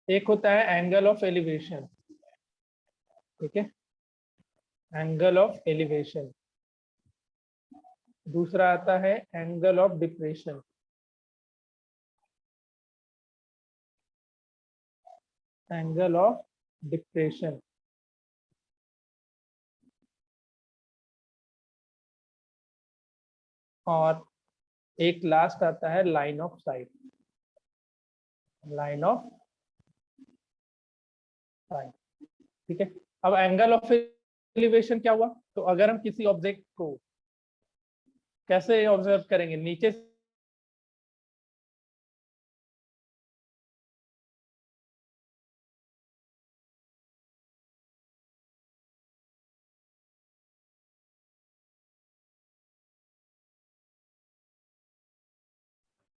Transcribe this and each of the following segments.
एक होता है एंगल ऑफ एलिवेशन, ठीक है, एंगल ऑफ एलिवेशन। दूसरा आता है angle of depression. Angle of depression. और एक लास्ट आता है line of site. Line of site, ठीक है। अब एंगल ऑफ एलिवेशन क्या हुआ? तो अगर हम किसी ऑब्जेक्ट को कैसे ऑब्जर्व करेंगे, नीचे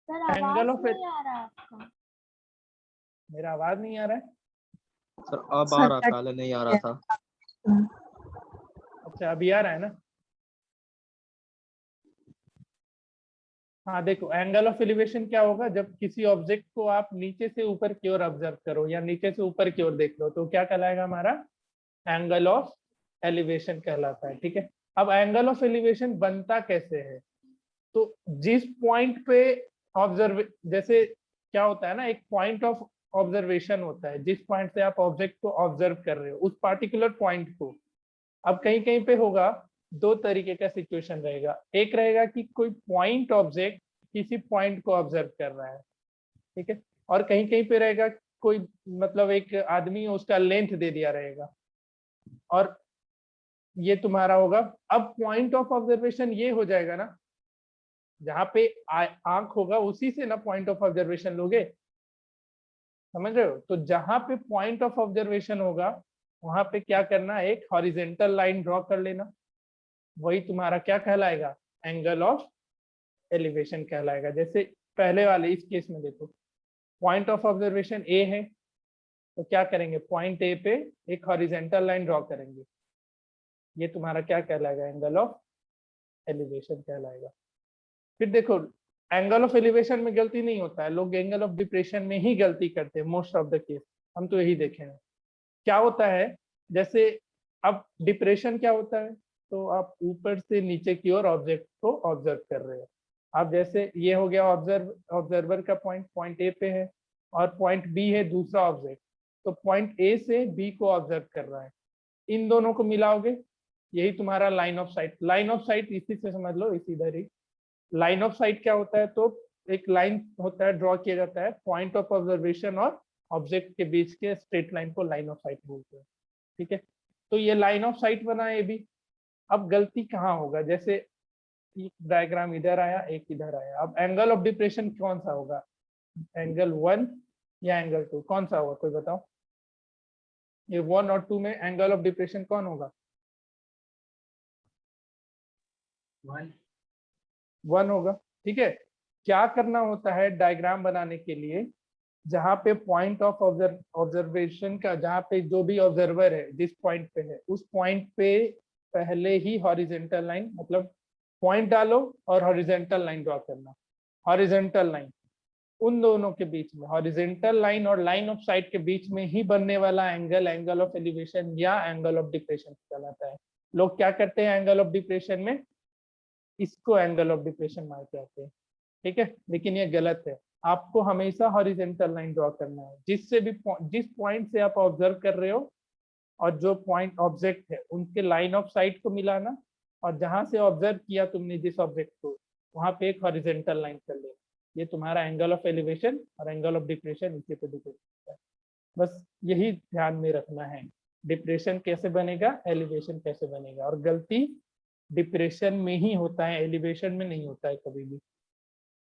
सर आवाज एंगल ऑफ, नहीं आ रहा आपका। मेरा आवाज नहीं आ रहा है? सर अब आ रहा, पहले नहीं आ रहा था। अच्छा अभी आ रहा है ना? हाँ देखो, एंगल ऑफ एलिवेशन क्या होगा, जब किसी ऑब्जेक्ट को आप नीचे से ऊपर की ओर ऑब्जर्व करो या नीचे से ऊपर की ओर देख लो, तो क्या कहलाएगा हमारा? एंगल ऑफ एलिवेशन कहलाता है, ठीक है। अब एंगल ऑफ एलिवेशन बनता कैसे है? तो जिस पॉइंट पे ऑब्जर्व, जैसे क्या होता है ना, एक पॉइंट ऑफ ऑब्जर्वेशन होता है, जिस पॉइंट से आप ऑब्जेक्ट को ऑब्जर्व कर रहे हो उस पार्टिकुलर पॉइंट को। अब कहीं कहीं पे होगा, दो तरीके का सिचुएशन रहेगा। एक रहेगा कि कोई पॉइंट ऑब्जेक्ट किसी पॉइंट को ऑब्जर्व कर रहा है, ठीक है, और कहीं कहीं पे रहेगा कोई, मतलब एक आदमी उसका लेंथ दे दिया रहेगा, और ये तुम्हारा होगा। अब पॉइंट ऑफ ऑब्जर्वेशन ये हो जाएगा ना, जहाँ पे आंख होगा उसी से ना पॉइंट ऑफ ऑब्जर्वेशन लोगे, समझ रहे हो? तो जहां पे पॉइंट ऑफ ऑब्जर्वेशन होगा वहां पे क्या करना, एक हॉरिजेंटल लाइन ड्रॉ कर लेना। वही तुम्हारा क्या कहलाएगा? एंगल ऑफ एलिवेशन कहलाएगा। जैसे पहले वाले इस केस में देखो, पॉइंट ऑफ ऑब्जर्वेशन ए है, तो क्या करेंगे, पॉइंट ए पे एक हॉरिजेंटल लाइन ड्रॉ करेंगे। ये तुम्हारा क्या कहलाएगा? एंगल ऑफ एलिवेशन कहलाएगा। फिर देखो, एंगल ऑफ एलिवेशन में गलती नहीं होता है, लोग एंगल ऑफ डिप्रेशन में ही गलती करते हैं मोस्ट ऑफ द केस। हम तो यही देखे हैं। क्या होता है, जैसे अब डिप्रेशन क्या होता है, तो आप ऊपर से नीचे की ओर ऑब्जेक्ट को ऑब्जर्व कर रहे हो। अब जैसे ये हो गया ऑब्जर्वर का पॉइंट, पॉइंट ए पे है, और पॉइंट बी है दूसरा ऑब्जेक्ट, तो पॉइंट ए से बी को ऑब्जर्व कर रहा है। इन दोनों को मिलाओगे, यही तुम्हारा line of site. Line of site इसी से समझ लो, इसी इधर ही। लाइन ऑफ साइट क्या होता है, तो एक लाइन होता है, ड्रॉ किया जाता है पॉइंट ऑफ ऑब्जर्वेशन और ऑब्जेक्ट के बीच के स्ट्रेट लाइन को लाइन ऑफ साइट बोलते हैं, ठीक है। तो ये लाइन ऑफ साइट बना है भी। अब गलती कहाँ होगा, जैसे एक डायग्राम इधर आया, एक इधर आया। अब एंगल ऑफ डिप्रेशन कौन सा होगा, एंगल 1 या एंगल 2, कौन सा होगा कोई बताओ? ये 1 और 2 में एंगल ऑफ डिप्रेशन कौन होगा? 1 होगा, ठीक है। क्या करना होता है डायग्राम बनाने के लिए, जहाँ पे पॉइंट ऑफ ऑब्जर्वेशन का, जहाँ पे जो भी ऑब्जर्वर है जिस पॉइंट पे है उस पॉइंट पे पहले ही हॉरिजेंटल लाइन, मतलब पॉइंट डालो और हॉरिजेंटल लाइन ड्रॉ करना। हॉरिजेंटल लाइन, उन दोनों के बीच में, हॉरिजेंटल लाइन और लाइन ऑफ साइट के बीच में ही बनने वाला एंगल एंगल ऑफ एलिवेशन या एंगल ऑफ डिप्रेशन कहलाता है। लोग क्या करते हैं एंगल ऑफ डिप्रेशन में, इसको एंगल ऑफ डिप्रेशन मान के आते हैं, ठीक है, लेकिन ये गलत है। आपको हमेशा हॉरिजेंटल लाइन ड्रॉ करना है, जिससे भी जिस पॉइंट से आप ऑब्जर्व कर रहे हो और जो पॉइंट ऑब्जेक्ट है उनके लाइन ऑफ साइट को मिलाना, और जहां से ऑब्जर्व किया तुमने जिस ऑब्जेक्ट को, वहां पे एक हॉरिजेंटल लाइन कर लेना। ये तुम्हारा एंगल ऑफ एलिवेशन और एंगल ऑफ डिप्रेशन इसी पे डिपेंड करता है। बस यही ध्यान में रखना है, डिप्रेशन कैसे बनेगा, एलिवेशन कैसे बनेगा। और गलती डिप्रेशन में ही होता है, एलिवेशन में नहीं होता है कभी भी,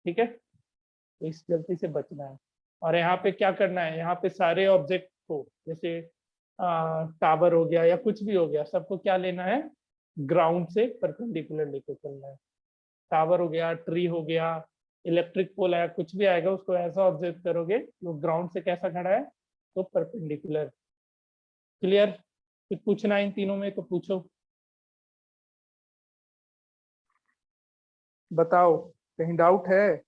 ठीक है। तो इस गलती से बचना है। और यहाँ पे क्या करना है, यहाँ पे सारे ऑब्जेक्ट को, जैसे टावर हो गया या कुछ भी हो गया, सबको क्या लेना है, ग्राउंड से परपेंडिकुलर लेके चलना है। टावर हो गया, ट्री हो गया, इलेक्ट्रिक पोल आया, कुछ भी आएगा उसको ऐसा ऑब्जर्व करोगे वो ग्राउंड से कैसा खड़ा है, तो परपेंडिकुलर। क्लियर? कुछ पूछना है इन तीनों में तो पूछो, बताओ, कहीं डाउट है?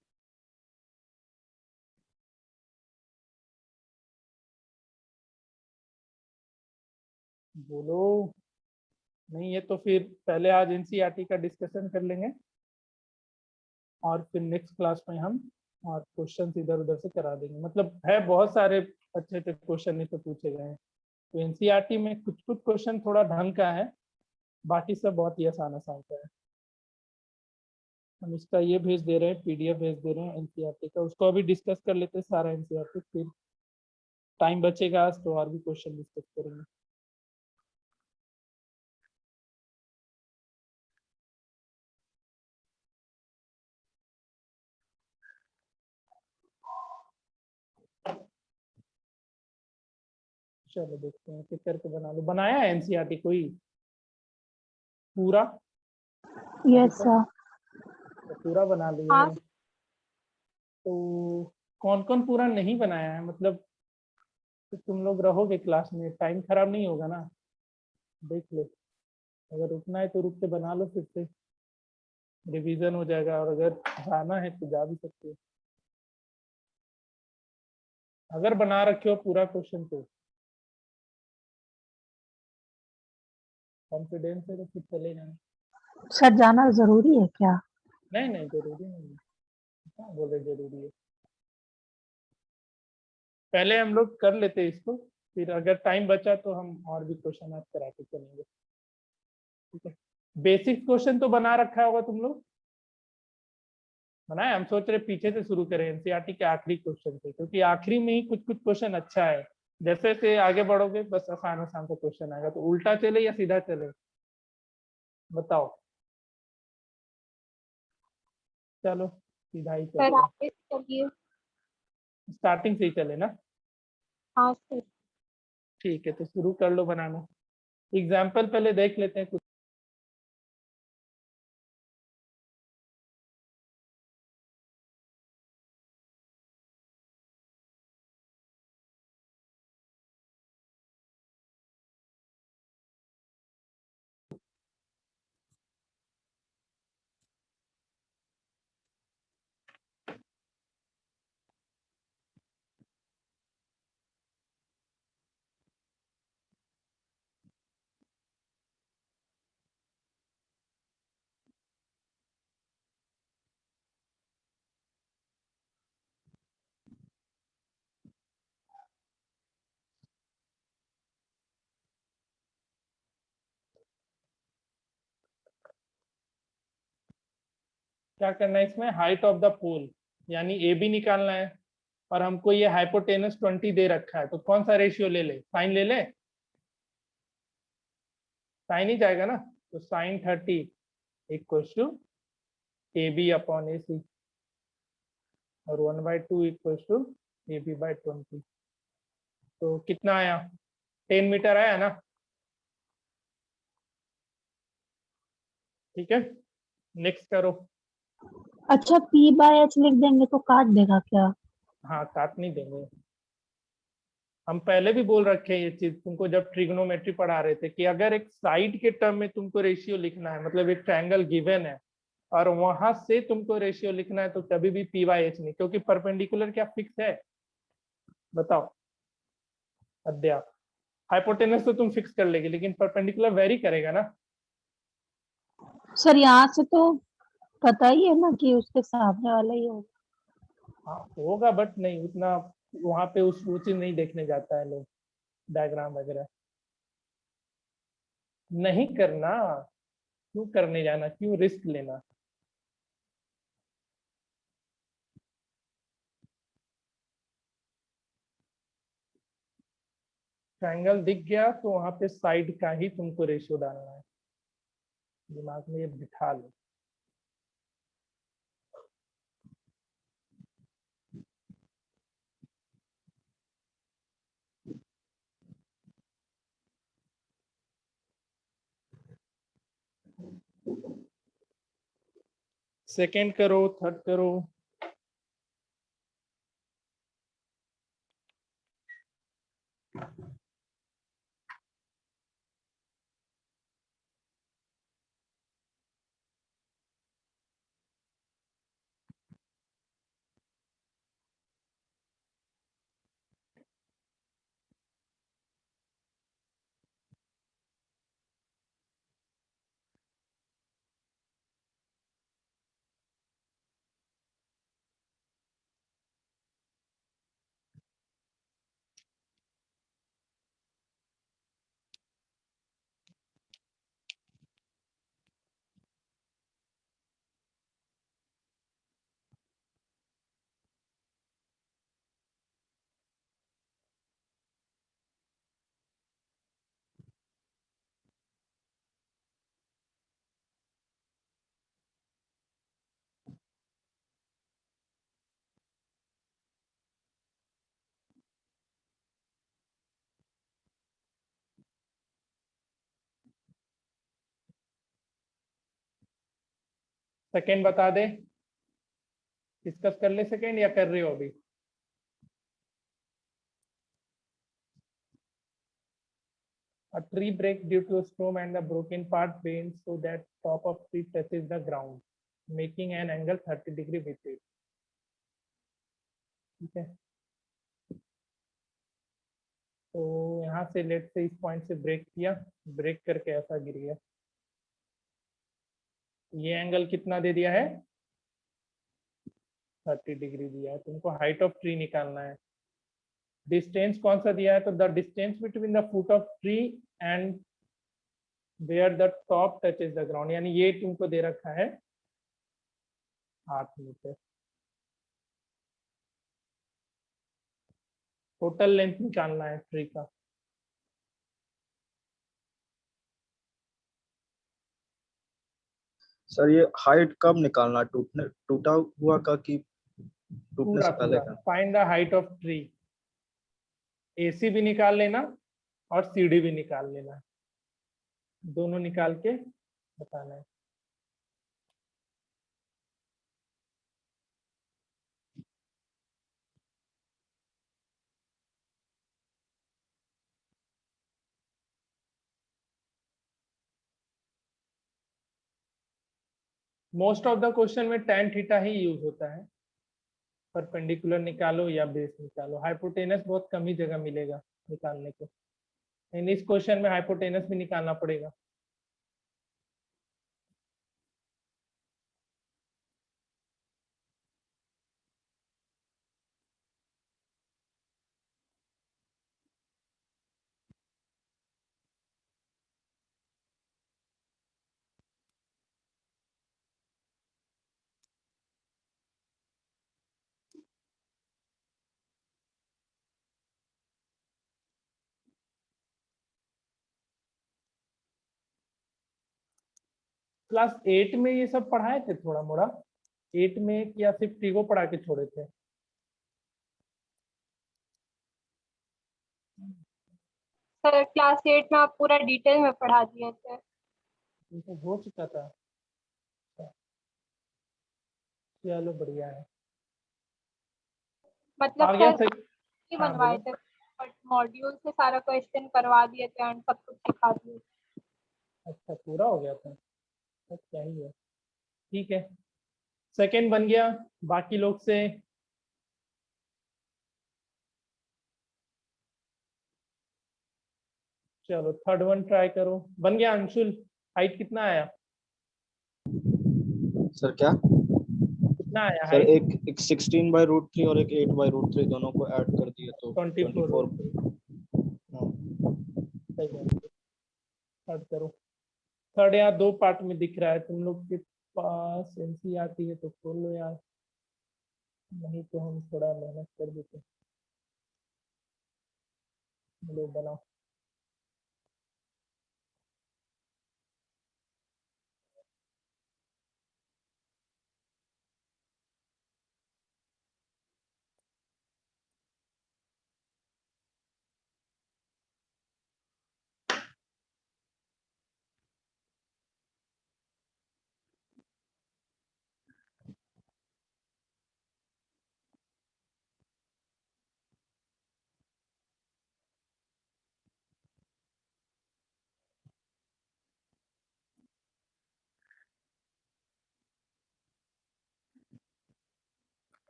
बोलो। नहीं, ये तो फिर पहले आज एनसीईआरटी का डिस्कशन कर लेंगे और फिर नेक्स्ट क्लास में हम और क्वेश्चन इधर उधर से करा देंगे। मतलब है बहुत सारे अच्छे अच्छे क्वेश्चन नहीं तो पूछे गए हैं। तो एनसीईआरटी में कुछ कुछ क्वेश्चन थोड़ा ढंग का है, बाकी सब बहुत ही आसान आसान का है। हम इसका ये भेज दे रहे हैं, पीडीएफ भेज दे रहे हैं एनसीईआरटी का, उसको अभी डिस्कस कर लेते हैं सारा एनसीईआरटी, फिर टाइम बचेगा आज तो और भी क्वेश्चन डिस्कस करेंगे। चलो देखते हैं, टिक करके बना लो। बनाया है एनसीईआरटी कोई पूरा अभी यस तक? सर। तो पूरा बना लिया हाँ। है। तो कौन कौन पूरा नहीं बनाया है, मतलब तो तुम लोग रहोगे क्लास में, टाइम खराब नहीं होगा ना? देख लो, अगर रुकना है तो रुक के बना लो, फिर से रिवीजन हो जाएगा, और अगर जाना है तो जा भी सकते हो। अगर बना रखे हो पूरा क्वेश्चन तो कॉन्फिडेंस है तो फिर चले जाना। सर जाना जरूरी है क्या? नहीं नहीं, जरूरी नहीं है। हाँ, बोले जरूरी है। पहले हम लोग कर लेते इसको, फिर अगर टाइम बचा तो हम और भी क्वेश्चन आज कराते चलेंगे। ठीक है, बेसिक क्वेश्चन तो बना रखा होगा तुम लोग? बनाए? हम सोच रहे पीछे से शुरू करें, एनसीईआरटी के आखिरी क्वेश्चन से, क्योंकि आखिरी में ही कुछ कुछ क्वेश्चन अच्छा है। जैसे जैसे आगे बढ़ोगे बस आसान आसान सा क्वेश्चन आएगा। तो उल्टा चले या सीधा चले, बताओ? चलो सीधा ही सर चलते हैं, आगे चलिए। स्टार्टिंग से ही चले ना। हाँ सर। ठीक है, तो शुरू कर लो बनाना। एग्जाम्पल पहले देख लेते हैं कुछ। क्या करना है इसमें, हाइट ऑफ द पोल यानी ए बी निकालना है, और हमको ये हाइपोटेनस 20 दे रखा है। तो कौन सा रेशियो ले ले, साइन ले ले? साइन ही जाएगा ना। तो sine 30 equal to A B upon A C, और 1/2 equal to A B by 20। तो कितना आया, 10 मीटर आया ना? ठीक है, नेक्स्ट करो। अच्छा पी बाय एच लिख देंगे तो काट देगा क्या? हाँ, काट नहीं देंगे। हम पहले भी बोल रखे हैं ये चीज तुमको, जब ट्रिग्नोमेट्री पढ़ा रहे थे, कि अगर एक साइड के टर्म में तुमको रेशियो लिखना है, मतलब एक ट्रायंगल गिवन है और वहां से तुमको रेशियो लिखना है, तो कभी भी पी बाई एच नहीं, क्योंकि परपेंडिकुलर क्या फिक्स है? बताओ अध्याप। हाइपोटेनस तो तुम फिक्स कर लेगी, लेकिन परपेंडिकुलर वेरी करेगा ना। सर यहाँ से तो पता ही है ना कि उसके सामने वाला ही होगा। हाँ होगा, बट नहीं उतना, वहां पे उस वो चीज नहीं देखने जाता है लोग, डायग्राम वगैरह नहीं करना। क्यों करने जाना, क्यों रिस्क लेना? ट्रायंगल दिख गया तो वहां पे साइड का ही तुमको रेशियो डालना है, दिमाग में ये बिठा लो। सेकंड करो, थर्ड करो। सेकेंड बता दे, डिस्कस कर ले सेकेंड या कर रहे हो अभी? A tree break due to a storm and the broken part bends so that top of tree touches the ground, making an angle 30 degree with it. ठीक है, तो यहाँ से लेट से इस पॉइंट से ब्रेक किया, ब्रेक करके ऐसा गिर गया। ये एंगल कितना दे दिया है? 30 डिग्री दिया है। तुमको हाइट ऑफ ट्री निकालना है। डिस्टेंस कौन सा दिया है? तो the distance between the foot of tree and where the top touches the ground, यानी ये तुमको दे रखा है 8 मीटर। टोटल लेंथ निकालना है ट्री का। सर ये हाइट कब निकालना, टूटा हुआ का कि टूटने पूरा से पहले पूरा का? Find the height of tree. AC भी निकाल लेना और सीडी भी निकाल लेना, दोनों निकाल के बताना है। मोस्ट ऑफ द क्वेश्चन में tan थीटा ही यूज होता है। परपेंडिकुलर निकालो या बेस निकालो, हाइपोटेनस बहुत कम ही जगह मिलेगा निकालने को। इन इस क्वेश्चन में हाइपोटेनस भी निकालना पड़ेगा। क्लास 8 में ये सब पढ़ाए थे थोड़ा मोड़ा? 8 में क्या सिर्फ ट्री पढ़ा के छोड़े थे? सर क्लास 8 में आप पूरा डिटेल में पढ़ा दिए थे। ये तो हो चुका था। चलो बढ़िया है। मतलब आ गया सर सर। ही हाँ बनवाए बोलो। थे, बट मॉड्यूल से सारा क्वेश्चन करवा दिए थे एंड सब कुछ सिखा दिए थे। अच्छा पूरा हो गया था, तो क्या ही है। ठीक है, सेकंड बन गया। बाकी लोग से चलो थर्ड वन ट्राई करो। बन गया अंशुल? हाइट कितना आया? सर क्या? कितना आया सर हाइट? एक 16/√3 और एक 8/√3 दोनों को ऐड कर दिए तो 24। 24। हाँ। सही है, थर्ड करो। थर्ड यहाँ दो पार्ट में दिख रहा है, तुम लोग के पास एनसी आती है तो खोल लो यार, नहीं तो हम थोड़ा मेहनत कर देते हैं। लो बनाओ।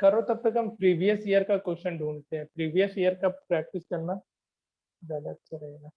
करो तब तक हम प्रीवियस ईयर का क्वेश्चन ढूंढते हैं। प्रीवियस ईयर का प्रैक्टिस करना ज्यादा अच्छा रहेगा।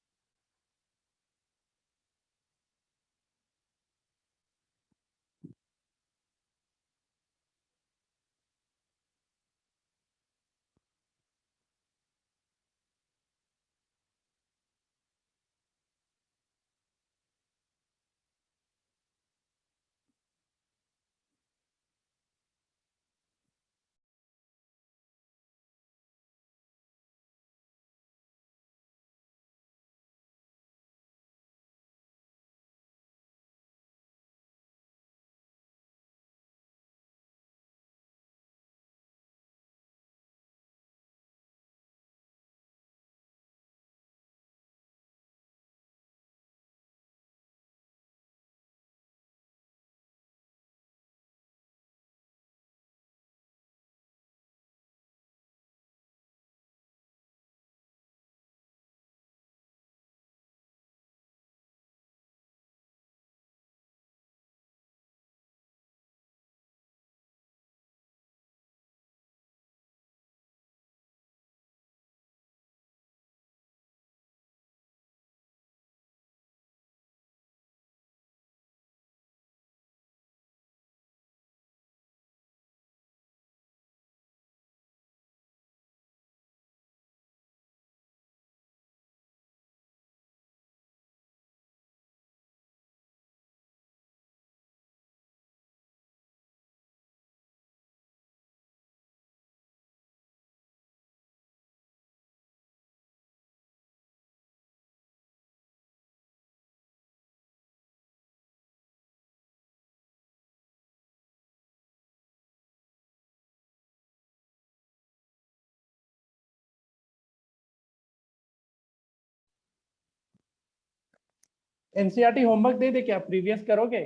एनसीईआरटी होमवर्क दे दे क्या, प्रीवियस करोगे?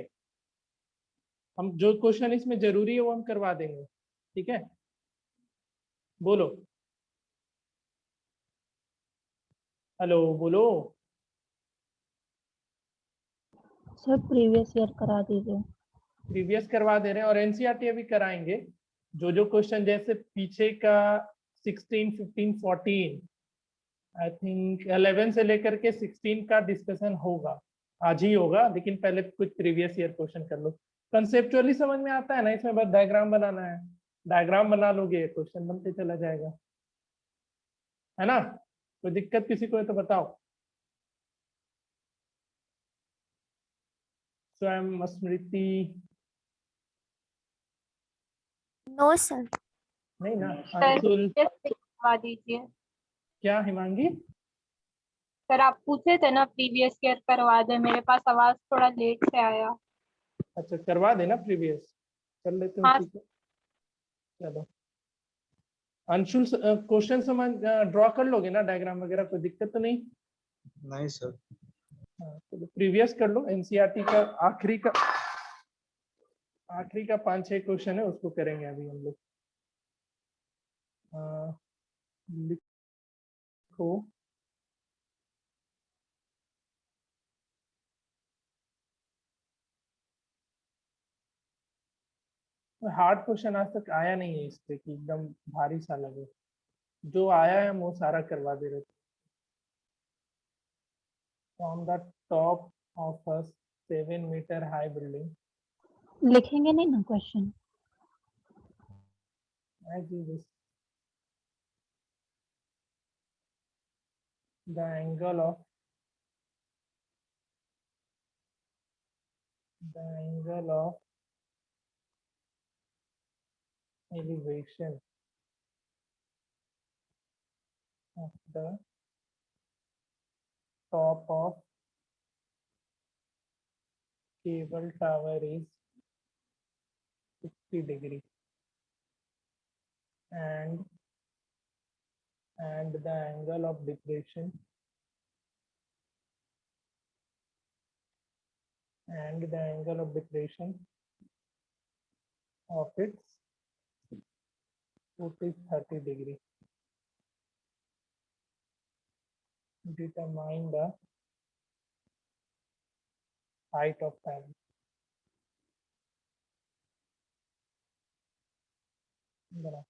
हम जो क्वेश्चन इसमें जरूरी है वो हम करवा देंगे, ठीक है? बोलो, हेलो बोलो। सर प्रीवियस ईयर करा दीजिए। प्रीवियस करवा दे रहे हैं और एनसीईआरटी अभी कराएंगे। जो जो क्वेश्चन जैसे पीछे का 16, 15, 14, आई थिंक 11 से लेकर के 16 का डिस्कशन होगा, आज ही होगा, लेकिन पहले कुछ प्रीवियस ईयर क्वेश्चन कर लो। कंसेप्चुअली समझ में आता है ना, इसमें बस डायग्राम बनाना है, डायग्राम बना लोगे क्वेश्चन बनते चला जाएगा, है ना? कोई दिक्कत किसी को है तो बताओ। स्वयं, स्मृति, नो सर। नहीं ना? सर अंशुल, करवा दीजिए। क्या हिमांगी? सर आप पूछे थे ना प्रीवियस ईयर करवा दे, मेरे पास आवाज थोड़ा लेट से आया। अच्छा करवा देना प्रीवियस, कर लेते हो, हाँ। ठीक है। चलो अंशुल, क्वेश्चन समझ ड्रॉ कर लोगे ना, डायग्राम वगैरह, कोई दिक्कत तो नहीं? नहीं सर। हाँ, चलो प्रीवियस कर लो। एनसीईआरटी का आखिरी का 5-6 क्वेश्चन है, उसको करेंगे अभी हम लोग। लिखो, हार्ड क्वेश्चन आज तक आया नहीं है इस पे कि एकदम भारी सा लगे, जो आया है हम वो सारा करवा दे रहे थे। On the top of a 7-meter high building, लिखेंगे नहीं ना question? the angle of elevation of the top of cable tower is 60 degree and the angle of depression of its foot is 30 degree. Determine the height of panel. बना।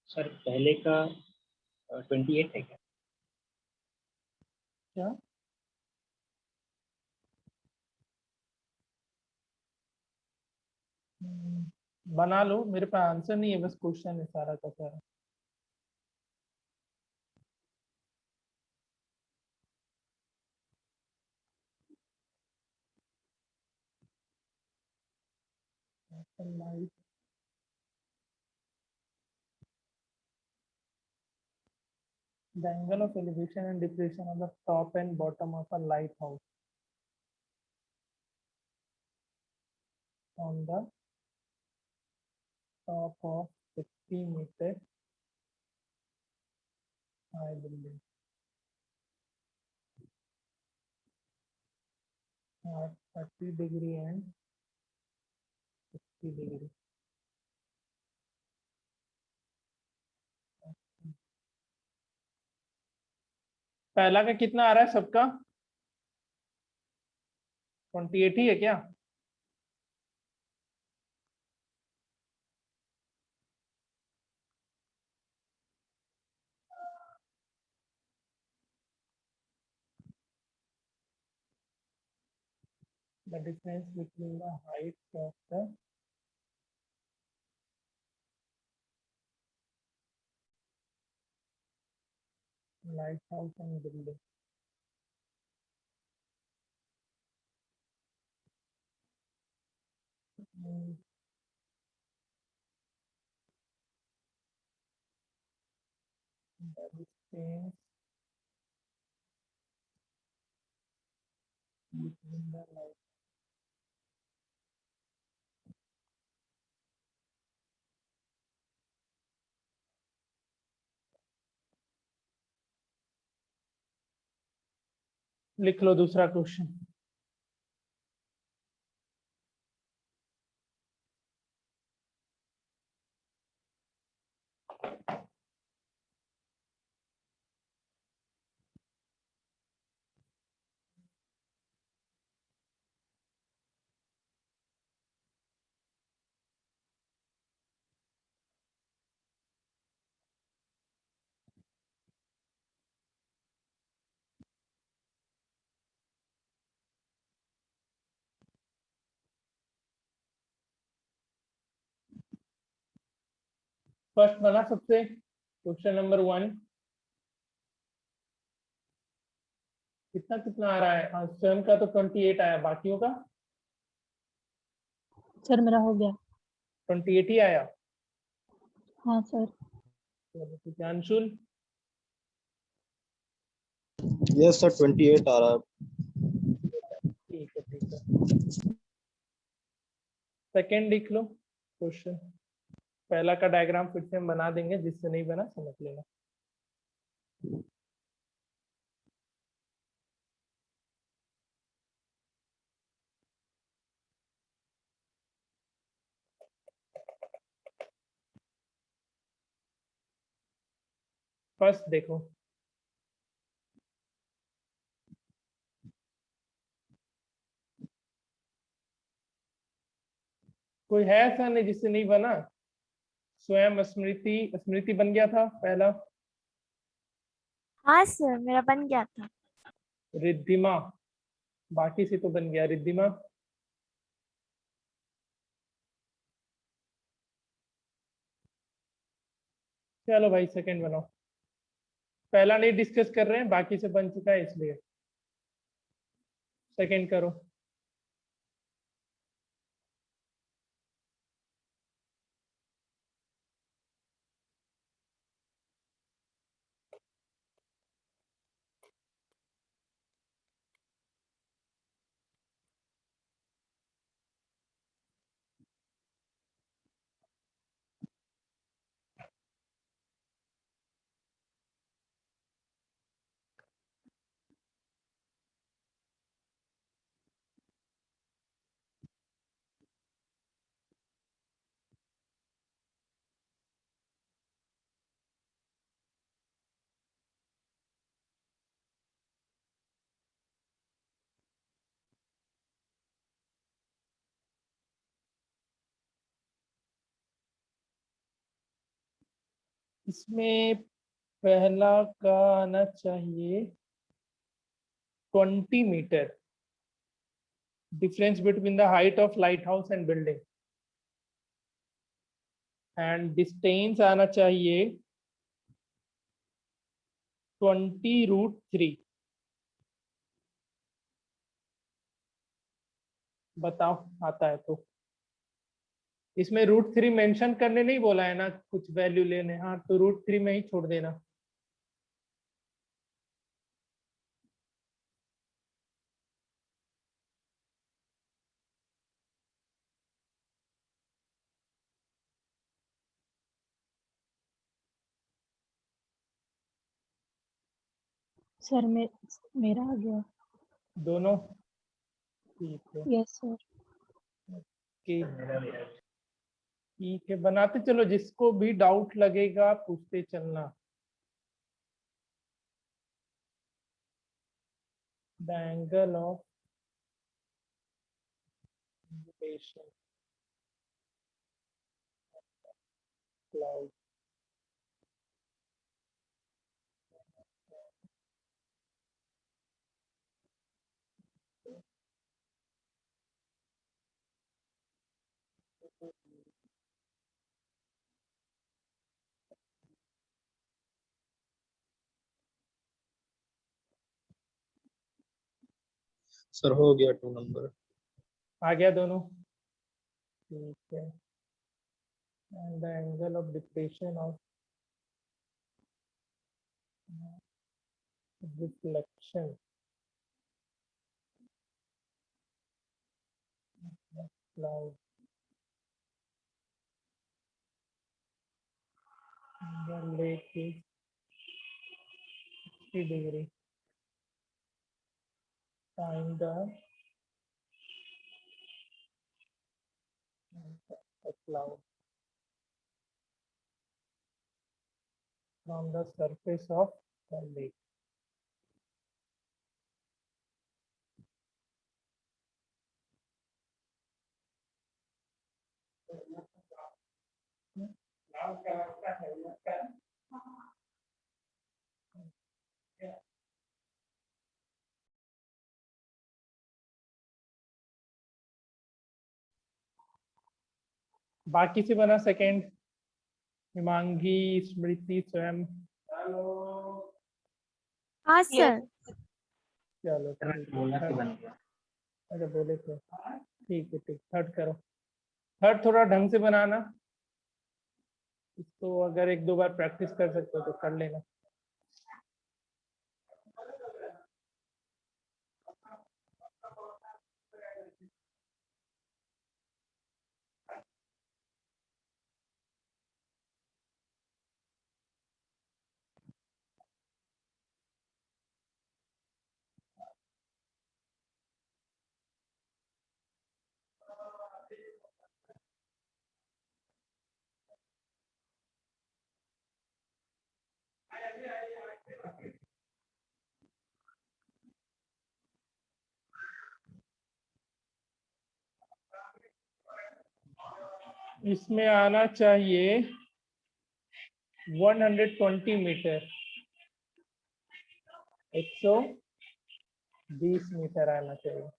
Sir पहले का 28 है क्या? क्या? बना लो, मेरे पास आंसर नहीं है, बस क्वेश्चन है सारा का सारा। Light. The angle of elevation and depression of the top and bottom of a lighthouse on the top of 60-meter high building at 30 degree and 60 degree. पहला का कितना आ रहा है सबका? 28 ही है क्या? the difference between the height of the lighthouse and building. The distance between the light. लिख लो दूसरा क्वेश्चन। फर्स्ट बना सबसे, क्वेश्चन नंबर 1 कितना कितना आ रहा है? स्वयं का तो 28 आया, बाकियों का सर मेरा हो गया। 28 ही आया। हाँ सर। चलो ठीक है। अंशुल यस सर 28 आ रहा है। ठीक है ठीक है। सेकेंड लिख लो क्वेश्चन। पहला का डायग्राम फिर से हम बना देंगे, जिससे नहीं बना समझ लेना। फर्स्ट देखो, कोई है ऐसा नहीं जिससे नहीं बना? स्वयं, स्मृति, स्मृति बन गया था पहला। हाँ सर, मेरा बन गया था। रिद्धिमा, बाकी से तो बन गया। रिद्धिमा चलो भाई सेकंड बनाओ। पहला नहीं डिस्कस कर रहे हैं, बाकी से बन चुका है इसलिए सेकंड करो। इसमें पहला का आना चाहिए 20 metre, difference between the height of lighthouse and building, and distance आना चाहिए 20√3। बताओ आता है तो। इसमें √3 मेंशन करने नहीं बोला है ना, कुछ वैल्यू लेने। हाँ तो √3 में ही छोड़ देना। सर मेरा आ गया। दोनों ठीक है। Yes sir. ठीक है बनाते चलो, जिसको भी डाउट लगेगा पूछते चलना। The angle of elevation cloud sir हो गया 2 नंबर। आ गया दोनों, ठीक है। And the angle of depression of reflection cloud the lake is 60 degree. Find the cloud from the surface of the lake. बाकी से बना सेकंड, हिमांगी, स्मृति, स्वयं। हाँ Yes. सर। चलो सर ठीक बोलना है। से बन गया। अच्छा बोले थे, ठीक है ठीक। थर्ड करो, थर्ड थोड़ा ढंग से बनाना, इसको अगर 1-2 बार प्रैक्टिस कर सकते हो तो कर लेना। इसमें आना चाहिए 120 मीटर, 120 मीटर आना चाहिए।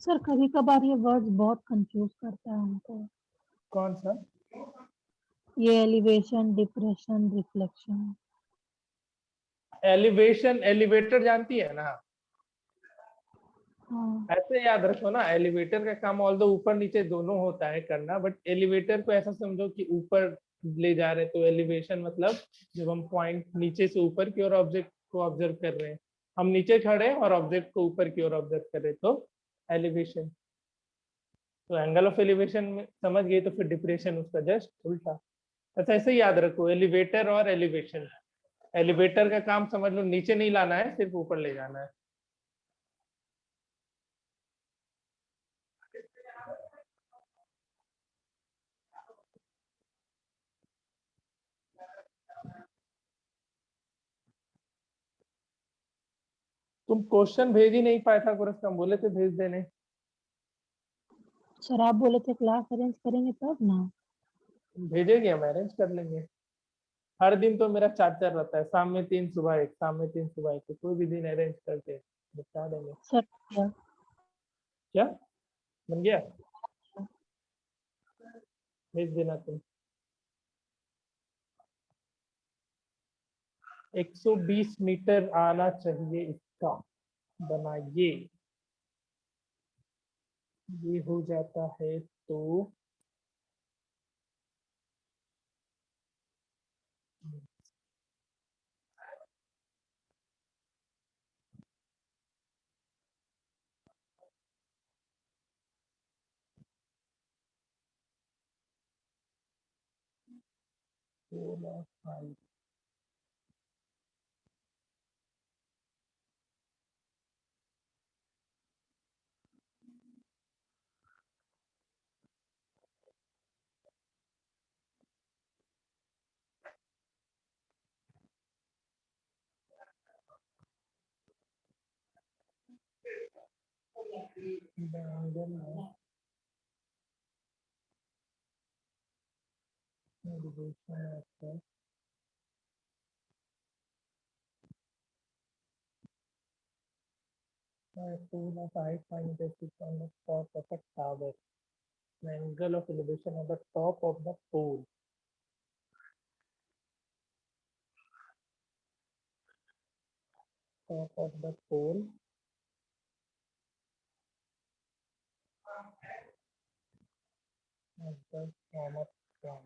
सर कभी कभार ये वर्ड्स बहुत कंफ्यूज करता है हमको, कौन सा? ये elevation, depression, reflection. Elevation, elevator जानती है ना? हाँ ऐसे याद रखो ना, एलिवेटर का काम ऑल्दो ऊपर नीचे दोनों होता है करना, बट एलिवेटर को ऐसा समझो कि ऊपर ले जा रहे, तो एलिवेशन मतलब जब हम पॉइंट नीचे से ऊपर की ओर ऑब्जेक्ट को ऑब्जर्व कर रहे हैं, हम नीचे खड़े हैं और ऑब्जेक्ट को ऊपर की ओर ऑब्जर्व कर रहे, तो एलिवेशन। तो एंगल ऑफ एलिवेशन में समझ गए, तो फिर डिप्रेशन उसका जस्ट उल्टा। अच्छा ऐसे ही याद रखो, एलिवेटर और एलिवेशन। एलिवेटर का काम समझ लो नीचे नहीं लाना है, सिर्फ ऊपर ले जाना है। तुम क्वेश्चन भेज ही नहीं पाया था गुरस, हम बोले थे भेज देने। सर आप बोले थे क्लास अरेंज करेंगे तब ना। भेजेंगे, हम अरेंज कर लेंगे। हर दिन तो मेरा चार्जर रहता है, शाम में 3 सुबह 1, शाम में 3 सुबह 1, तो कोई भी दिन अरेंज करके बता देंगे। सर क्या? क्या बन गया? भेज देना तुम। 120 मीटर आना चाहिए इसका, बनाइए। ये हो जाता है तो Top of a tower. The angle of elevation of the top of the pole. Top of the pole. Of the former point.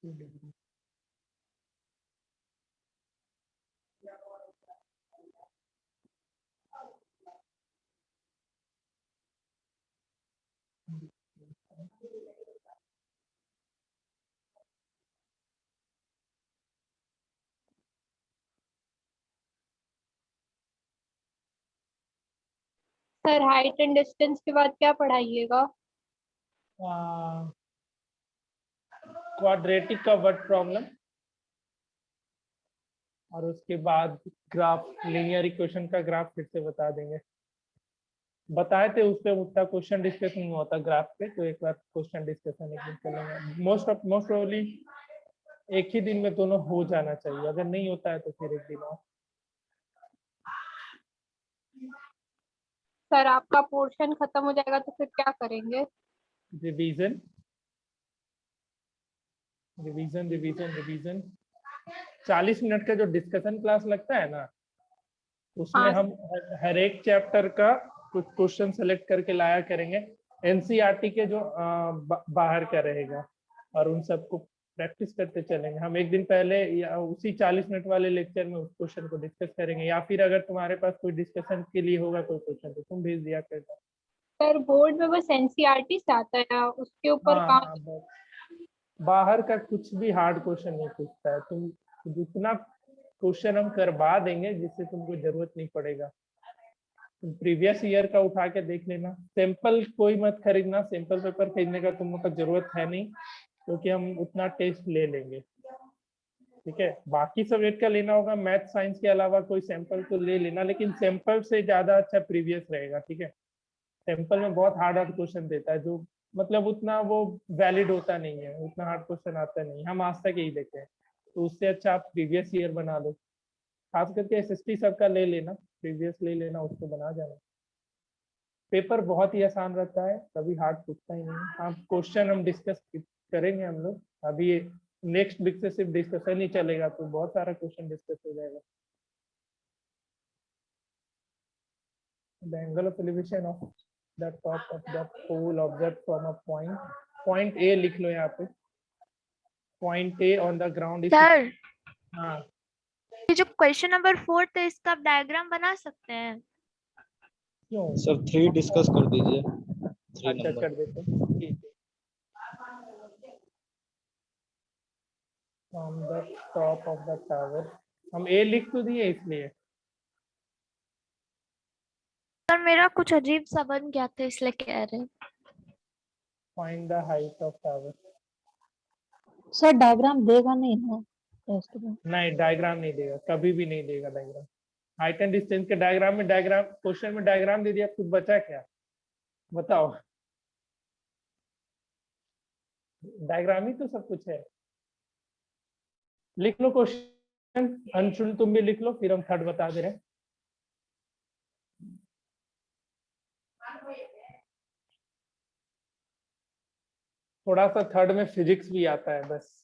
Degree. Sir height and distance के बाद क्या पढ़ाइएगा? क्वाड्रेटिक का वर्ड प्रॉब्लम और उसके बाद ग्राफ, लीनियर इक्वेशन का graph फिर से बता देंगे। बताए थे उस पे उतना क्वेश्चन डिस्कशन नहीं होता ग्राफ पे, तो एक बार क्वेश्चन डिस्कशन एक दिन करेंगे। मोस्ट प्रोबेबली एक ही दिन में दोनों हो जाना चाहिए, अगर नहीं होता है तो फिर एक दिन और। सर आपका पोर्शन खत्म हो जाएगा तो फिर क्या करेंगे? Revision revision revision revision 40 minute का जो डिस्कशन क्लास लगता है ना, उसमें हाँ हम हर एक चैप्टर का कुछ क्वेश्चन सेलेक्ट करके लाया करेंगे। एनसीईआरटी के जो बाहर का रहेगा और उन सबको प्रैक्टिस करते चलेंगे। हम एक दिन पहले या उसी 40 मिनट वाले लेक्चर में उस क्वेश्चन को डिस्कस करेंगे, या फिर अगर तुम्हारे पास कोई डिस्कशन के लिए होगा कोई क्वेश्चन तो तुम भेज दिया करना। सर बोर्ड में बस एनसीईआरटी से आता है, उसके ऊपर हाँ, काम। हाँ, बस बाहर का कुछ भी हार्ड क्वेश्चन नहीं पूछता है। तुम जितना क्वेश्चन हम करवा देंगे जिससे तुमको जरूरत नहीं पड़ेगा। तुम प्रीवियस ईयर का उठा के देख लेना। सैंपल कोई मत खरीदना, सैंपल पेपर खरीदने का तुम लोग का जरूरत है नहीं, क्योंकि हम उतना टेस्ट ले लेंगे। ठीक है, बाकी सब्जेक्ट का लेना होगा, मैथ साइंस के अलावा कोई सैंपल तो ले लेना, लेकिन सैंपल से ज्यादा अच्छा प्रीवियस रहेगा। ठीक है, सैंपल में बहुत हार्ड हार्ड क्वेश्चन देता है, जो मतलब उतना वो वैलिड होता नहीं है, उतना हार्ड क्वेश्चन आता नहीं। हम आज तक यही देखे हैं, तो उससे अच्छा आप प्रीवियस ईयर बना लो। खास करके एसएसटी सबका ले लेना, प्रीवियस ले लेना, उसको बना जाना। पेपर बहुत ही आसान रहता है, कभी हार्ड पूछता ही नहीं। हाँ, क्वेश्चन हम डिस्कस करेंगे हम लोग। अभी नेक्स्ट वीक से सिर्फ डिस्कशन ही चलेगा, तो बहुत सारा क्वेश्चन डिस्कस हो जाएगा। The angle of elevation of the top of the pole observed from a point A लिख लो यहाँ पे। Point A on the ground is। Sir हाँ, ये जो क्वेश्चन नंबर 4 था इसका आप डायग्राम बना सकते हैं? क्यों? सर 3 डिस्कस कर दीजिए, 3 अच्छा, नंबर। कर देते हैं, ठीक है। From the top of the tower, हम A लिख तो दिए इसलिए। सर मेरा कुछ अजीब सा बन गया था इसलिए कह रहे हैं। Find the height of tower। Sir diagram देगा नहीं ना टेस्ट में? नहीं, डायग्राम नहीं देगा, कभी भी नहीं देगा डायग्राम। हाइट एंड डिस्टेंस के डायग्राम में, डायग्राम क्वेश्चन में डायग्राम दे दिया, कुछ बचा क्या? बताओ, डायग्राम ही तो सब कुछ है। लिख लो क्वेश्चन, अंशुल तुम भी लिख लो, फिर हम थर्ड बता दे रहे हैं। थोड़ा सा थर्ड में फिजिक्स भी आता है बस।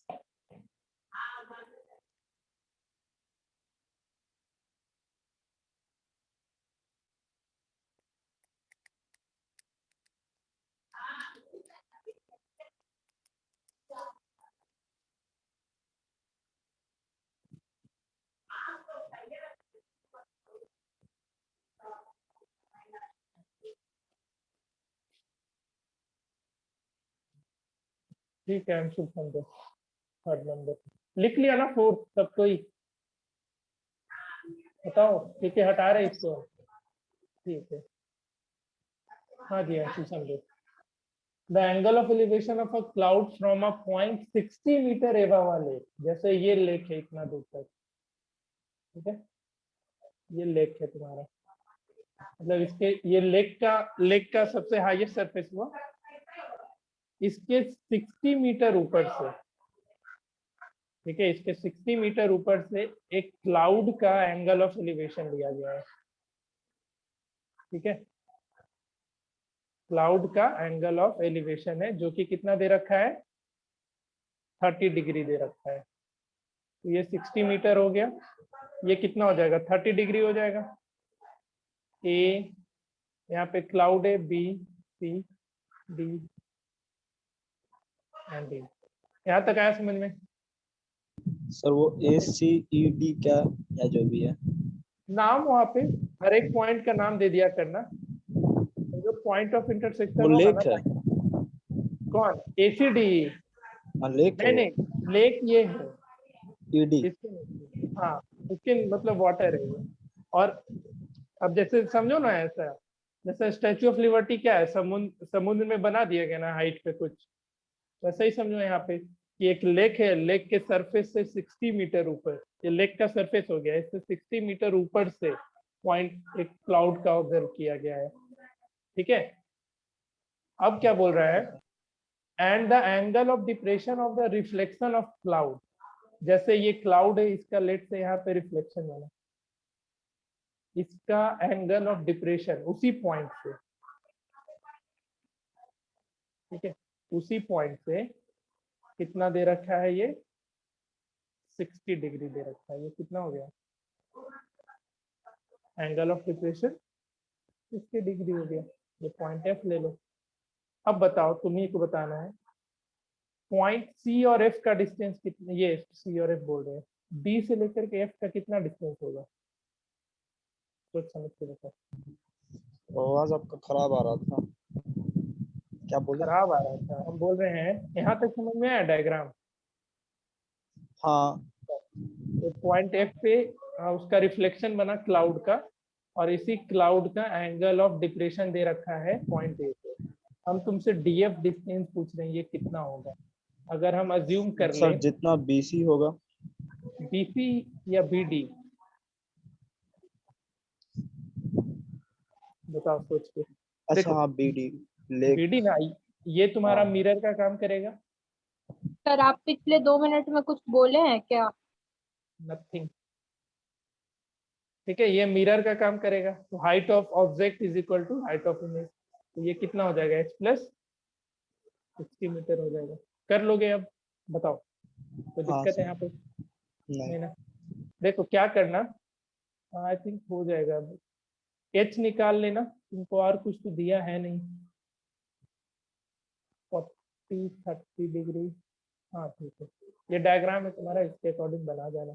ठीक है, अंशुल समझो। थर्ड नंबर लिख लिया ना, फोर्थ सब कोई? बताओ, ठीक है, हटा रहे इसको। ठीक है, हाँ जी ऐसे समझो। The angle of elevation of a cloud from a point 60 metre above lake, जैसे ये लेक है इतना दूर तक, ठीक है, ये लेक है तुम्हारा, मतलब इसके ये लेक का सबसे हाईएस्ट सरफेस हुआ, इसके 60 मीटर ऊपर से, ठीक है, इसके 60 मीटर ऊपर से एक क्लाउड का एंगल ऑफ एलिवेशन लिया गया है, ठीक है, क्लाउड का एंगल ऑफ एलिवेशन है जो कि कितना दे रखा है, 30 डिग्री दे रखा है। तो ये 60 मीटर हो गया, ये कितना हो जाएगा, 30 डिग्री हो जाएगा। ए, यहाँ पे क्लाउड है, B C D and D, यहाँ तक आया समझ में? सर वो ACED क्या या जो भी है, नाम वहाँ पे हर एक पॉइंट का नाम दे दिया करना, जो पॉइंट ऑफ इंटरसेक्शन वो होगा लेक ना, है। कौन, ACD? हाँ लेक है नहीं वो। नहीं, लेक ये है, ED। इसके नहीं। हाँ, इसके मतलब वाटर है ये। और अब जैसे समझो ना, ऐसा जैसे स्टैचू ऑफ लिबर्टी क्या है, समुद्र में बना दिया गया ना हाइट पे कुछ, वैसा ही समझो यहाँ पे कि एक लेक है, लेक के सरफेस से 60 मीटर ऊपर, ये लेक का सरफेस हो गया, इससे 60 मीटर ऊपर से पॉइंट एक क्लाउड का ऑब्जर्व किया गया है, ठीक है। अब क्या बोल रहा है, and the angle of depression of the reflection of cloud, जैसे ये क्लाउड है, इसका लेट से यहाँ पे रिफ्लेक्शन बना, इसका एंगल ऑफ डिप्रेशन उसी पॉइंट से, ठीक है, उसी पॉइंट से कितना दे रखा है, ये 60 डिग्री दे रखा है, ये कितना हो गया, एंगल ऑफ डिप्रेशन 60 डिग्री हो गया, ये पॉइंट एफ ले लो। अब बताओ, तुम्ही को बताना है पॉइंट सी और एफ का डिस्टेंस कितना, ये सी और एफ बोल रहे हैं, डी से लेकर के एफ का कितना डिस्टेंस होगा, सोच समझ के बताओ। आवाज आपका खराब आ रहा था, क्या बोले? खराब आ रहा था, हम बोल रहे हैं यहाँ तक समझ में आया डायग्राम? हाँ पॉइंट एफ पे उसका रिफ्लेक्शन बना क्लाउड का, और इसी क्लाउड का एंगल ऑफ डिप्रेशन दे रखा है पॉइंट ए पे। हम तुमसे डीएफ डिस्टेंस पूछ रहे हैं, ये कितना होगा, अगर हम अज्यूम कर सर ले जितना BC होगा। बीसी या बीडी, बताओ सोच के। अच्छा देखो हाँ BD लेक। बीडी ना, ये तुम्हारा हाँ। मिरर का काम करेगा, सर आप पिछले 2 मिनट में कुछ बोले हैं क्या? नथिंग, ठीक है, ये मिरर का काम करेगा। तो height of object is equal to height of image, तो ये कितना हो जाएगा, h प्लस 60 मीटर हो जाएगा। कर लोगे अब, बताओ कोई हाँ दिक्कत है सर। यहाँ पे? नहीं। नहीं ना। देखो क्या करना, आई थिंक हो जाएगा, अब h निकाल लेना, तुमको और कुछ तो दिया है नहीं, 40-30 डिग्री, हाँ ठीक है, ये डायग्राम है तुम्हारा, इसके अकॉर्डिंग बना जाना।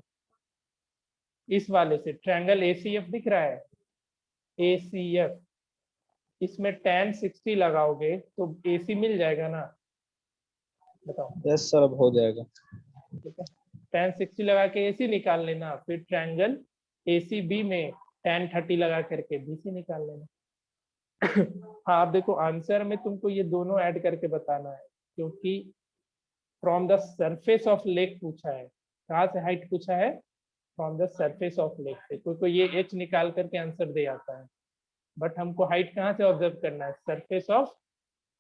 इस वाले से ट्रायंगल ACF दिख रहा है, ACF, इसमें tan 60 लगाओगे तो AC मिल जाएगा ना, बताओ। यस सर अब हो जाएगा। ठीक है, tan 60 लगा के AC निकाल लेना, फिर ट्रायंगल ACB में tan 30 लगा करके BC निकाल लेना। हाँ अब देखो, आंसर में तुमको ये दोनों ऐड करके बताना है, क्योंकि from the surface of lake पूछा है, कहाँ से हाइट पूछा है, from the surface of lake से। कोई ये H निकाल करके आंसर दे आता है, बट हमको हाइट कहाँ से ऑब्जर्व करना है, सरफेस ऑफ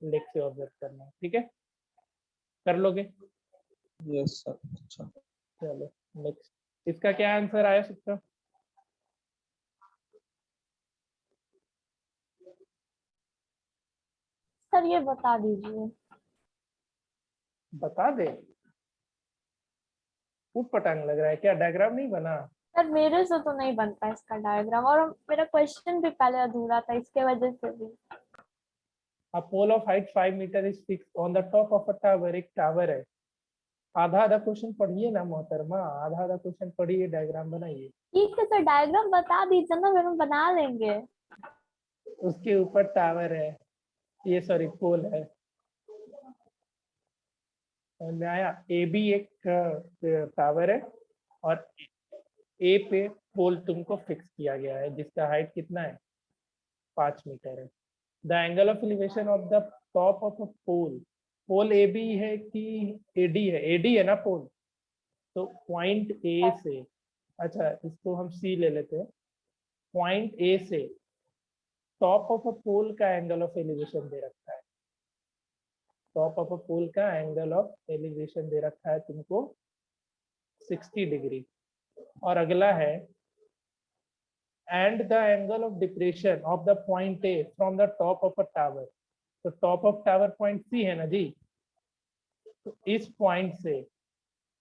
लेक से ऑब्जर्व करना है, ठीक है, कर लोगे? Yes sir. अच्छा चलो नेक्स्ट, इसका क्या आंसर आया सबका? सर ये बता दीजिए। बता दे, ऊट पटांग लग रहा है क्या, डायग्राम नहीं बना? सर मेरे से तो नहीं बनता इसका डायग्राम, और मेरा क्वेश्चन भी पहले अधूरा था, इसके वजह से भी। A pole of height 5 metre is fixed on the top of a tower, एक टावर है, आधा आधा क्वेश्चन पढ़िए ना मोहतरमा, आधा आधा क्वेश्चन पढ़िए, डायग्राम बनाइए, ठीक है सर, डायग्राम बता दीजिए ना, फिर हम बना लेंगे। उसके ऊपर टावर है, ये सॉरी पोल है, समझ में आया? ए भी एक टावर है, और ए पे पोल तुमको फिक्स किया गया है, जिसका हाइट कितना है, 5 मीटर है, the angle of elevation of the top of a pole, pole A B है कि एडी है? एडी है ना पोल, तो पॉइंट ए से, अच्छा इसको हम सी ले लेते हैं, पॉइंट ए से टॉप ऑफ अ पोल का एंगल ऑफ एलिवेशन दे रखा है, टॉप ऑफ अ पोल का एंगल ऑफ एलिवेशन दे रखा है तुमको 60 डिग्री। और अगला है and the angle of depression of the point A from the top of a tower, तो top of tower point C है ना जी, तो इस पॉइंट से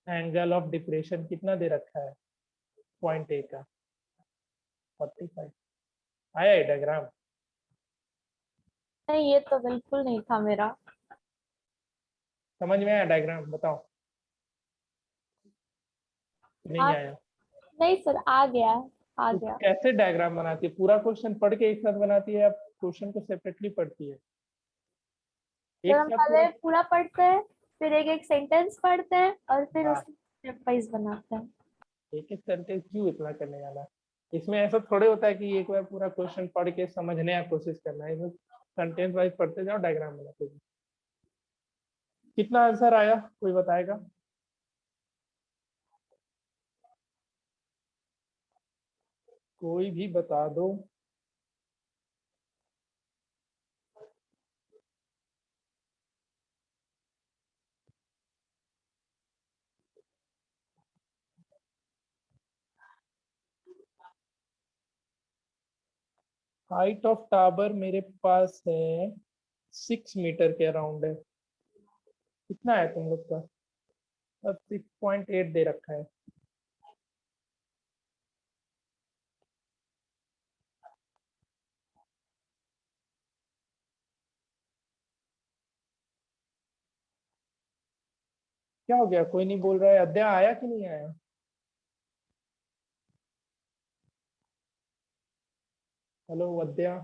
एंगल ऑफ डिप्रेशन कितना दे रखा है पॉइंट ए का? 45। आया है डायग्राम? नहीं, ये तो बिल्कुल नहीं था मेरा। समझ में आया डायग्राम? बताओ। नहीं आ- आया? नहीं सर, आ गया, आ तो गया। कैसे डायग्राम बनाती है? पूरा क्वेश्चन पढ़ के एक साथ बनाती है या क्वेश्चन को सेपरेटली पढ़ती है? सर एक हम साथ पहले पूरा पढ़ते हैं, फिर एक एक सेंटेंस पढ़ते हैं, और फिर हाँ। उसको स्टेप वाइज बनाते हैं। एक एक सेंटेंस क्यों इतना करने जाना? इसमें ऐसा थोड़े होता है कि एक बार पूरा क्वेश्चन पढ़ के समझने का कोशिश करना है, इसमें सेंटेंस वाइज पढ़ते जाओ, डायग्राम बनाते जाओ। कितना आंसर आया कोई बताएगा? कोई भी बता दो। हाइट ऑफ टावर मेरे पास है 6 मीटर के अराउंड है। कितना है तुम लोग का? अब 6.8 दे रखा है। क्या हो गया? कोई नहीं बोल रहा है। अध्याय आया कि नहीं आया? हेलो अध्याय,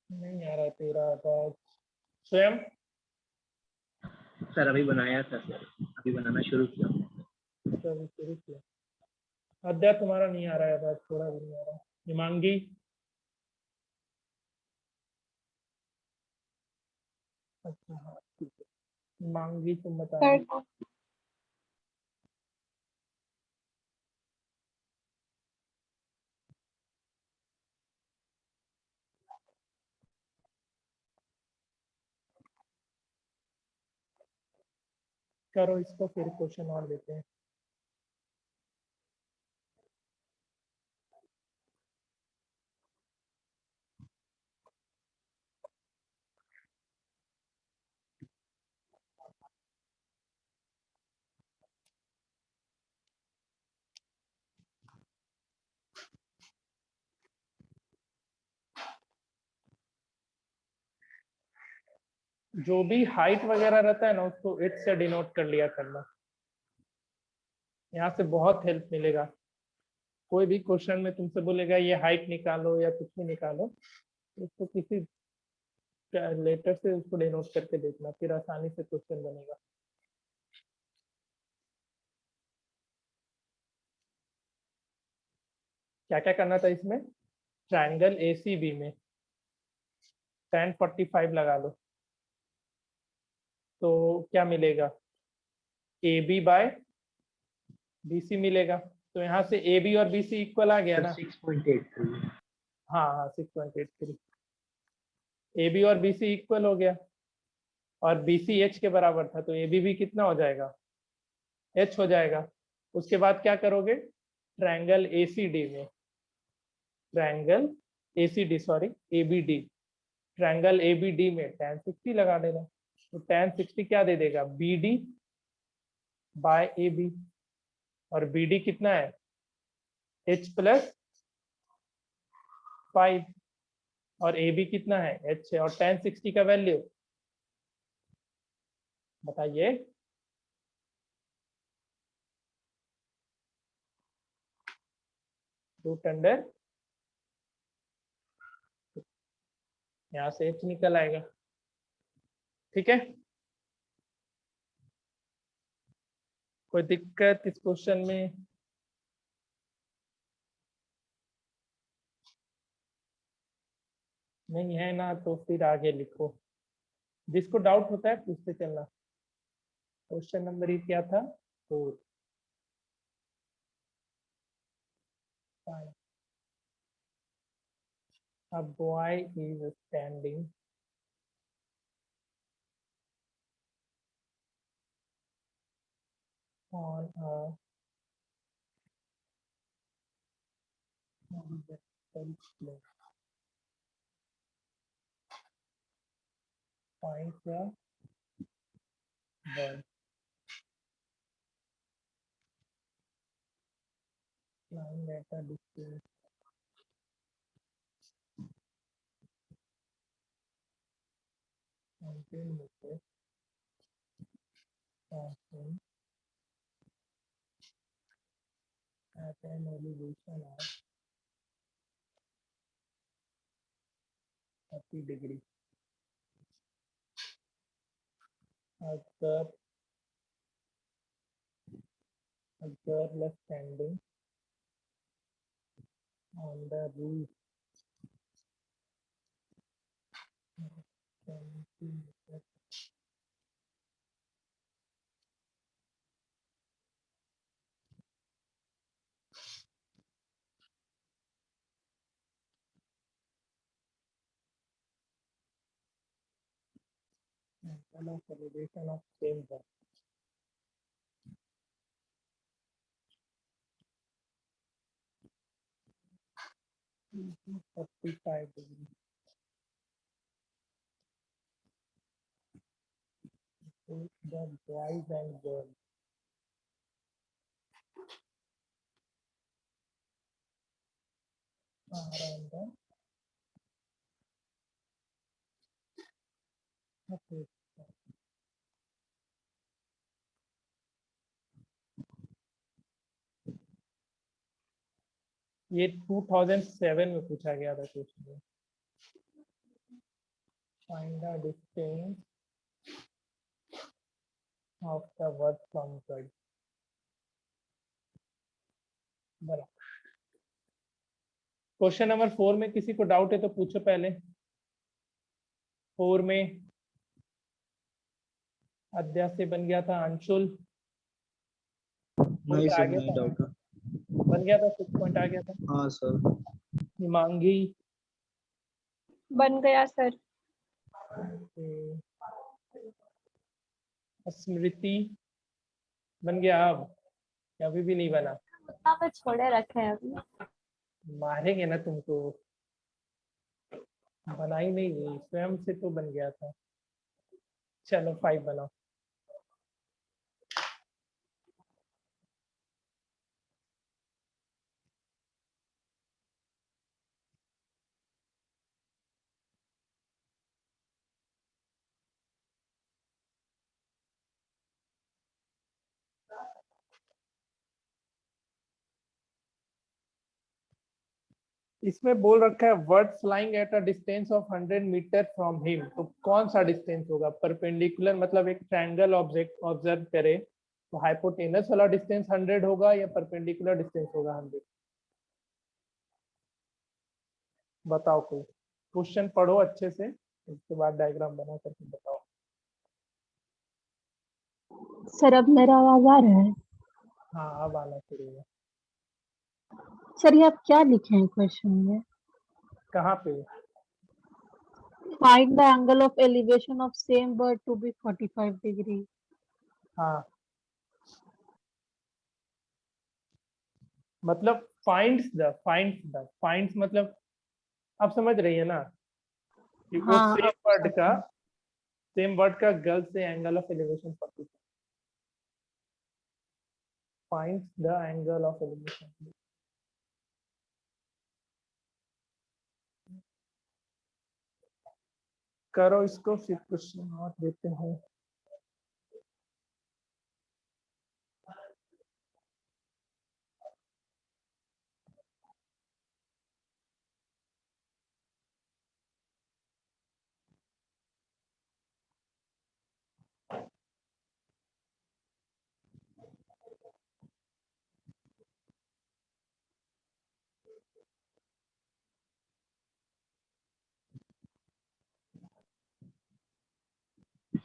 नहीं आ रहा तेरा आवाज। स्वयं सर अभी बनाया था सर, अभी बनाना शुरू किया। सब शुरू किया। अध्याय तुम्हारा नहीं आ रहा है आवाज, थोड़ा भी नहीं आ रहा। हिमांगी, अच्छा हाँ ठीक है। हिमांगी तुम बता रही। सर करो इसको, फिर क्वेश्चन और देते हैं। जो भी हाइट वगैरह रहता है ना, उसको 8 से डिनोट कर लिया करना। यहाँ से बहुत हेल्प मिलेगा। कोई भी क्वेश्चन में तुमसे बोलेगा ये हाइट निकालो या कुछ भी निकालो, उसको किसी लेटर से उसको डिनोट करके देखना, फिर आसानी से क्वेश्चन बनेगा। क्या क्या करना था इसमें? ट्रायंगल एसीबी में tan 45 लगा लो, तो क्या मिलेगा? A B by B C मिलेगा। तो यहाँ से ए बी और बी सी इक्वल आ गया ना? 6.83। हाँ हाँ 6.83। ए बी और बी सी इक्वल हो गया, और बी सी एच के बराबर था, तो ए बी भी कितना हो जाएगा? एच हो जाएगा। उसके बाद क्या करोगे? ट्रायंगल ए सी डी में, triangle A C D sorry A B D, triangle A B D में tan 60 लगा देना। तो tan 60 क्या दे देगा? B D by A B, और बी डी कितना है? एच प्लस 5, और ए बी कितना है? एच है। और tan 60 का वैल्यू बताइए। रूट अंडर, यहाँ से एच निकल आएगा। ठीक है, कोई दिक्कत इस क्वेश्चन में? नहीं है ना तो फिर आगे लिखो, जिसको डाउट होता है पूछते चलना। क्वेश्चन नंबर ये क्या था? 4। A boy is standing on a horizontal plane. Find the word lying at a distance of 10 meters from him at an elevation of 30 degrees. A girl is standing on the roof. 20 meters. Angle of elevation of same word. Mhm, 45 degrees. So the boys and girls are on the opposite side. ये 2007 में पूछा गया था question. Find the distance of the word from gird. बराबर। Question number 4 में किसी को doubt है तो पूछो पहले। 4 में अध्याय से बन गया था अंशुल। नहीं आ सर, गया नहीं था, डाउट है। बन गया था, 6 पॉइंट आ गया था। हाँ सर। हिमांगी, बन गया सर। स्मृति बन गया अब, या अभी भी नहीं बना? उतना पे छोड़े रखे हैं अभी। मारेंगे ना तुमको, बना ही नहीं, स्वयं से तो बन गया था। चलो 5 बनाओ। इसमें बोल रखा है bird flying at a distance of 100 metre from him, तो कौन सा डिस्टेंस होगा? परपेंडिकुलर मतलब एक ट्रायंगल ऑब्जेक्ट ऑब्जर्व करे तो हाइपोटेनस वाला डिस्टेंस 100 होगा या परपेंडिकुलर डिस्टेंस होगा 100? बताओ, कोई क्वेश्चन पढ़ो अच्छे से, उसके बाद डायग्राम बना करके बताओ। सर अब मेरा आवाज आ रहा है? हाँ अब आना शुरू हुआ। सर ये आप क्या लिखे हैं क्वेश्चन में? कहाँ पे? Find the angle of elevation of same bird to be 45 degree. हाँ मतलब फाइंड्स मतलब आप समझ रही है ना कि वो हाँ अब सेम वर्ड का गर्ल से angle of elevation 45, finds the angle of elevation. करो इसको, फिर क्वेश्चन और देते हैं।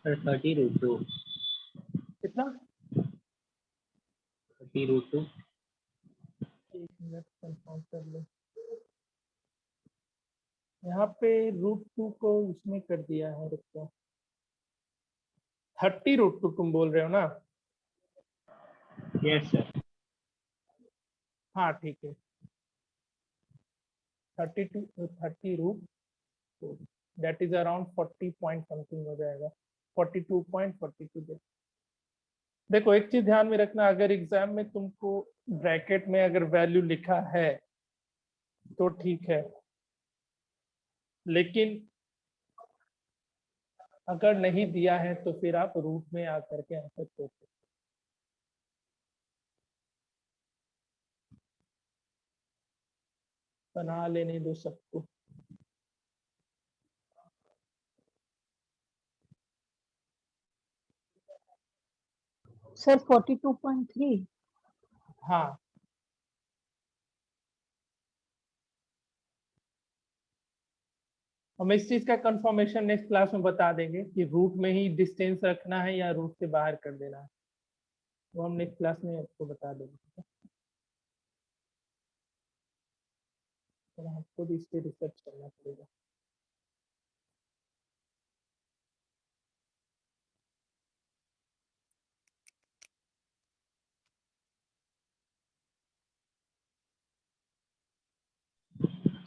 सर 30√2। कितना? 30√2। एक मिनट कंफर्म कर लो। यहाँ पे √2 को उसमें कर दिया है, रुको। 30√2 तुम बोल रहे हो ना? Yes sir. हाँ ठीक है। 30√2 that is around 40 point something हो जाएगा, 42.42। देखो एक चीज ध्यान में रखना, अगर एग्जाम में तुमको ब्रैकेट में अगर वैल्यू लिखा है तो ठीक है, लेकिन अगर नहीं दिया है तो फिर आप रूट में आकर के आंसर कर सकते। बना लेने दो सबको। सर 42.3। हाँ हम इस चीज का कंफर्मेशन नेक्स्ट क्लास में बता देंगे कि रूट में ही डिस्टेंस रखना है या रूट से बाहर कर देना है, वो हम नेक्स्ट क्लास में आपको बता देंगे। तो हमको भी इस पे रिसर्च करना पड़ेगा।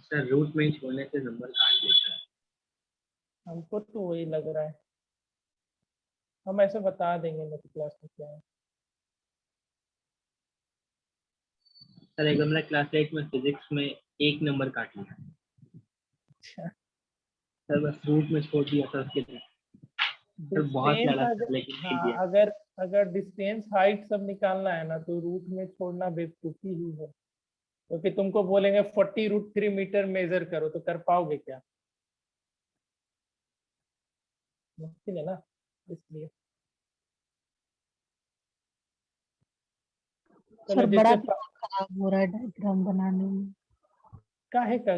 सर रूट में छोड़ने से नंबर काट लेता है। हमको तो वही लग रहा है, हम ऐसे बता देंगे नेक्स्ट क्लास में क्या है। सर एक बार मैंने क्लास 8 में फिजिक्स में एक नंबर काट लिया अच्छा, सर, बस रूट में छोड़ दिया था उसके लिए। सर बहुत डिस्टेंस ज्यादा था अगर, लेकिन नहीं हाँ दिया। अगर अगर डिस्टेंस हाइट सब निकालना है ना तो रूट में छोड़ना बेवकूफी ही है, क्योंकि तुमको बोलेंगे 40√3 मीटर मेजर करो तो कर पाओगे क्या? मुश्किल है ना, इसलिए। चलो सर बड़ा जिससे दिमाग खराब हो रहा है डायग्राम बनाने में। काहे का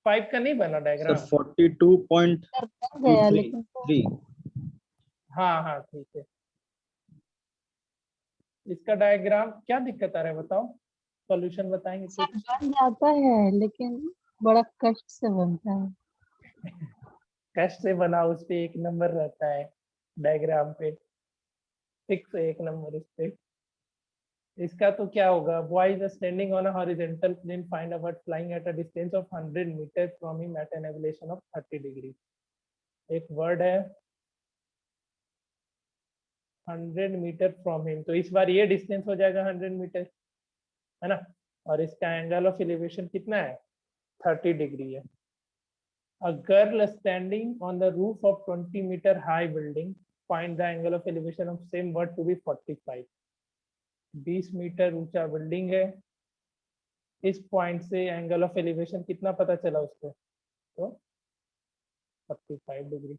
5 का नहीं बना सर डायग्राम? 42.23। सर बन गया लेकिन हाँ हाँ ठीक है। इसका डायग्राम क्या दिक्कत आ रहा है बताओ, सॉल्यूशन बताएंगे सर कुछ? बन जाता है लेकिन बड़ा कष्ट से बनता है। कष्ट से बना, उस पे 1 नंबर रहता है डायग्राम पे, 1 नंबर इस पे। इसका तो क्या होगा, boy is standing on a horizontal plane, find a bird flying at a distance of 100 metre from him at an elevation of 30 degree. एक वर्ड है 100 मीटर फ्रॉम हिम, तो इस बार ये डिस्टेंस हो जाएगा 100 मीटर, है ना? और इसका एंगल ऑफ एलिवेशन कितना है? 30 डिग्री है। A girl standing on the roof of 20-meter high building, find the angle of elevation of same word to be 45। 20 metre ऊंचा बिल्डिंग है, इस पॉइंट से एंगल ऑफ एलिवेशन कितना पता चला उसको? तो 45 डिग्री।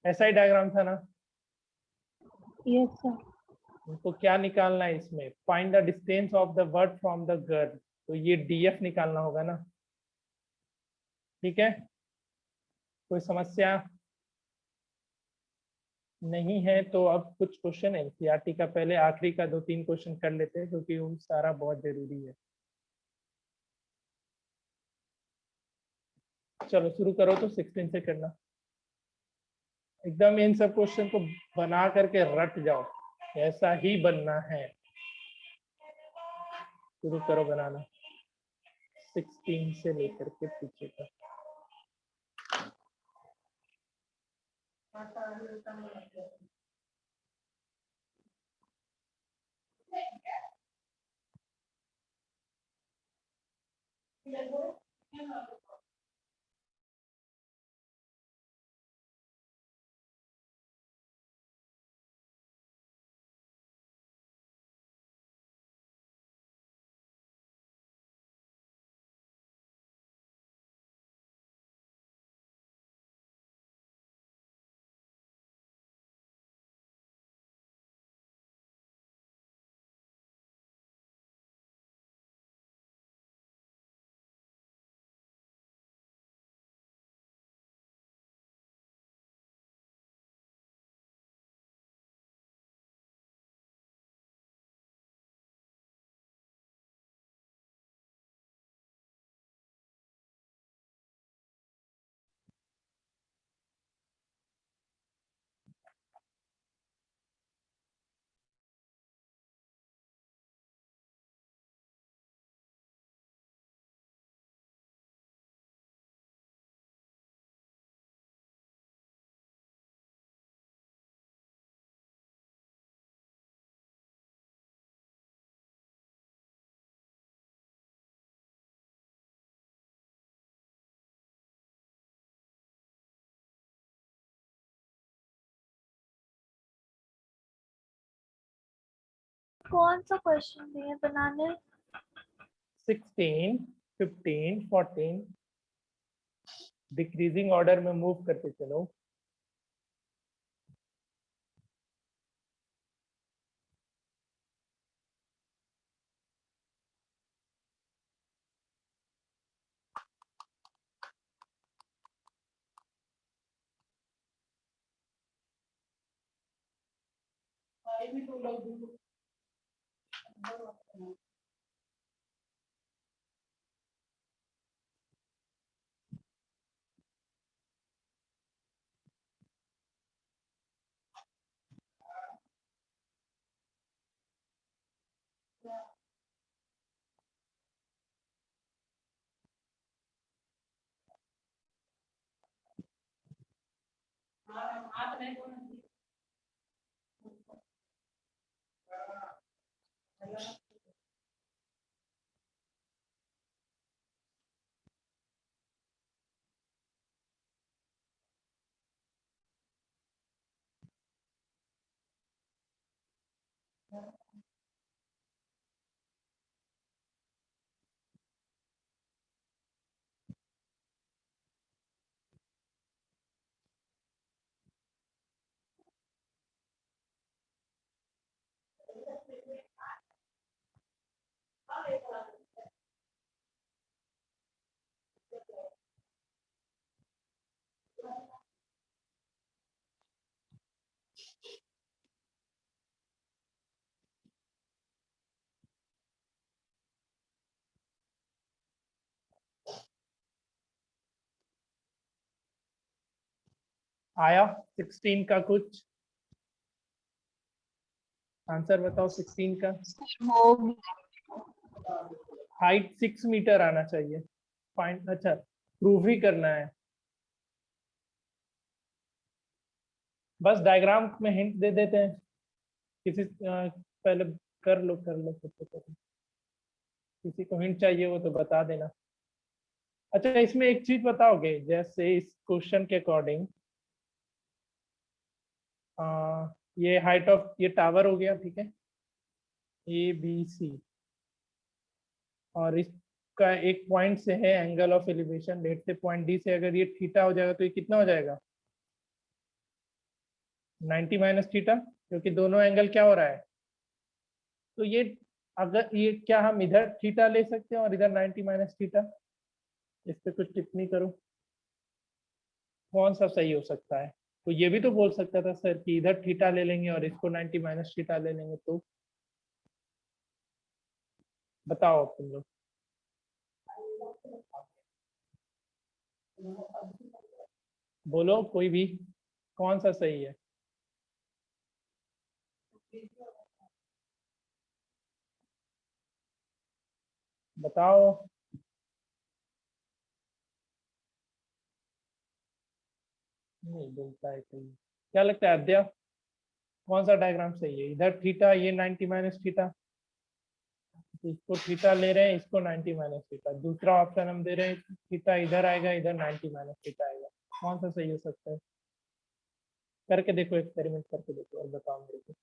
ऐसा ही डायग्राम था ना? Yes sir. उनको क्या निकालना है इसमें? Find the distance of the bird from the girl, तो ये डीएफ निकालना होगा ना? ठीक है, कोई समस्या नहीं है तो अब कुछ क्वेश्चन एनसीईआरटी का पहले आखिरी का 2-3 क्वेश्चन कर लेते हैं, क्योंकि वो सारा बहुत जरूरी है। चलो शुरू करो, तो 16 से करना। एकदम इन सब क्वेश्चन को बना करके रट जाओ, ऐसा ही बनना है। शुरू करो बनाना 16 से लेकर के पीछे तक। कौन सा क्वेश्चन दिए बनाने? 16, 15, 14 डिक्रीजिंग ऑर्डर में मूव करते चलो। आया 16 का कुछ आंसर बताओ? 16 का वो हाइट 6 मीटर आना चाहिए। फाइंड, अच्छा प्रूव ही करना है। बस डायग्राम में हिंट दे देते हैं। किसी पहले कर लो खुद से कर लो। किसी को हिंट चाहिए वो तो बता देना। अच्छा इसमें एक चीज बताओगे, जैसे इस क्वेश्चन के अकॉर्डिंग ये हाइट ऑफ ये टावर हो गया, ठीक है, ABC, और इसका एक पॉइंट से है एंगल ऑफ एलिवेशन डेट से पॉइंट डी से, अगर ये थीटा हो जाएगा तो ये कितना हो जाएगा? 90 माइनस थीटा, क्योंकि दोनों एंगल क्या हो रहा है। तो ये अगर ये क्या हम इधर थीटा ले सकते हैं और इधर 90 माइनस थीटा? इस पे कुछ टिप्पणी करो, कौन सा सही हो सकता है? तो ये भी तो बोल सकता था सर कि इधर थीटा ले लेंगे और इसको 90 माइनस थीटा ले लेंगे। तो बताओ तुम लोग। बोलो कोई भी, कौन सा सही है? बताओ। नहीं बोलता है कोई। क्या लगता है अद्या, कौन सा डायग्राम सही है? इधर थीटा, ये 90 माइनस थीटा, इसको थीटा ले रहे हैं, इसको 90 माइनस थीटा। दूसरा ऑप्शन हम दे रहे हैं, थीटा इधर आएगा, इधर 90 माइनस थीटा आएगा। कौन सा सही हो सकता है? करके देखो, एक्सपेरिमेंट करके देखो और बताओ मेरे को।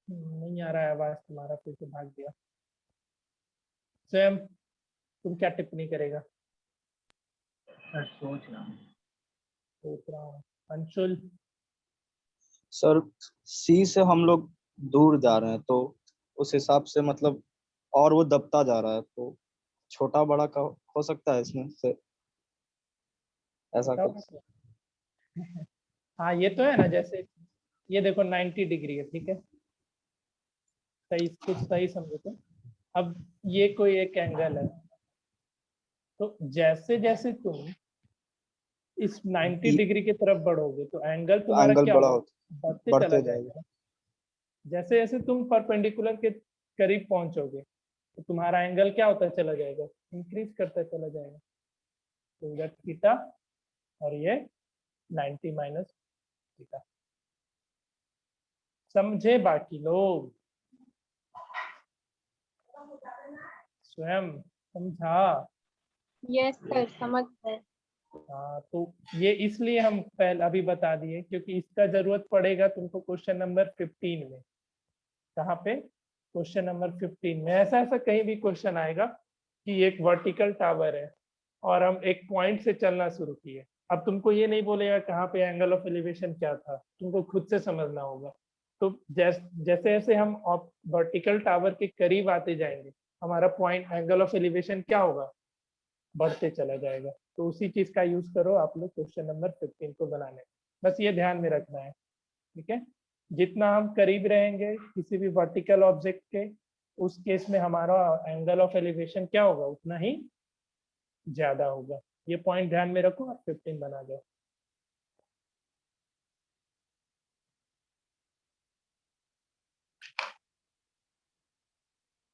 नहीं आ रहा है आवाज तुम्हारा, फिर से भाग गया। स्वयं तुम क्या टिप्पणी करेगा? सर सोच रहा हूँ। सोच रहा हूँ। अंशुल? सर सी से हम लोग दूर जा रहे हैं तो उस हिसाब से मतलब और वो दबता जा रहा है, तो छोटा बड़ा का हो सकता है इसमें से ऐसा बताओ। कुछ। हाँ ये तो है ना, जैसे ये देखो 90 डिग्री है, ठीक है, सही, कुछ सही समझो तो। अब ये कोई एक एंगल है, तो जैसे जैसे तुम इस 90 डिग्री की तरफ बढ़ोगे तो एंगल तुम्हारा एंगल क्या बड़ा होगा? होता बढ़ते चला बढ़ते जाएगा। जाएगा। जैसे जैसे तुम परपेंडिकुलर के करीब पहुंचोगे तो तुम्हारा एंगल क्या होता चला जाएगा? इंक्रीज करता चला जाएगा। तो इधर थीटा और ये 90 माइनस थीटा। समझे बाकी लोग? स्वयं समझा? यस सर, समझ गए। हाँ, तो ये इसलिए हम पहले अभी बता दिए क्योंकि इसका जरूरत पड़ेगा तुमको क्वेश्चन नंबर 15 में। कहाँ पे? क्वेश्चन नंबर 15 में। ऐसा ऐसा कहीं भी क्वेश्चन आएगा कि एक वर्टिकल टावर है और हम एक पॉइंट से चलना शुरू किए। अब तुमको ये नहीं बोलेगा कहाँ पे एंगल ऑफ एलिवेशन क्या था, तुमको खुद से समझना होगा। तो जैसे जैसे हम वर्टिकल टावर के करीब आते जाएंगे, हमारा पॉइंट एंगल ऑफ एलिवेशन क्या होगा? बढ़ते चला जाएगा। तो उसी चीज का यूज करो आप लोग क्वेश्चन नंबर 15 को बनाने में। बस ये ध्यान में रखना है, ठीक है। जितना हम करीब रहेंगे किसी भी वर्टिकल ऑब्जेक्ट के, उस केस में हमारा एंगल ऑफ एलिवेशन क्या होगा? उतना ही ज्यादा होगा। ये पॉइंट ध्यान में रखो और 15 बना दो।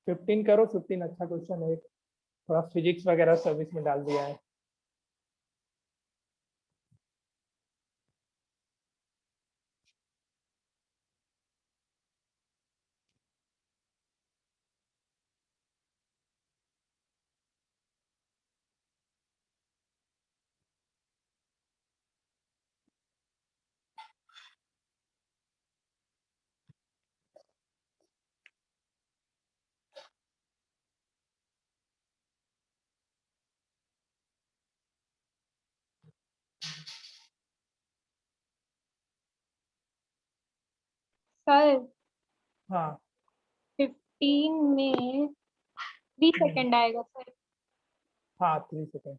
फिफ्टीन करो, 15 अच्छा क्वेश्चन है। थोड़ा फिजिक्स वगैरह सब इसमें डाल दिया है। सर हाँ 15 में 3 सेकंड आएगा सर। हाँ, 3 सेकेंड।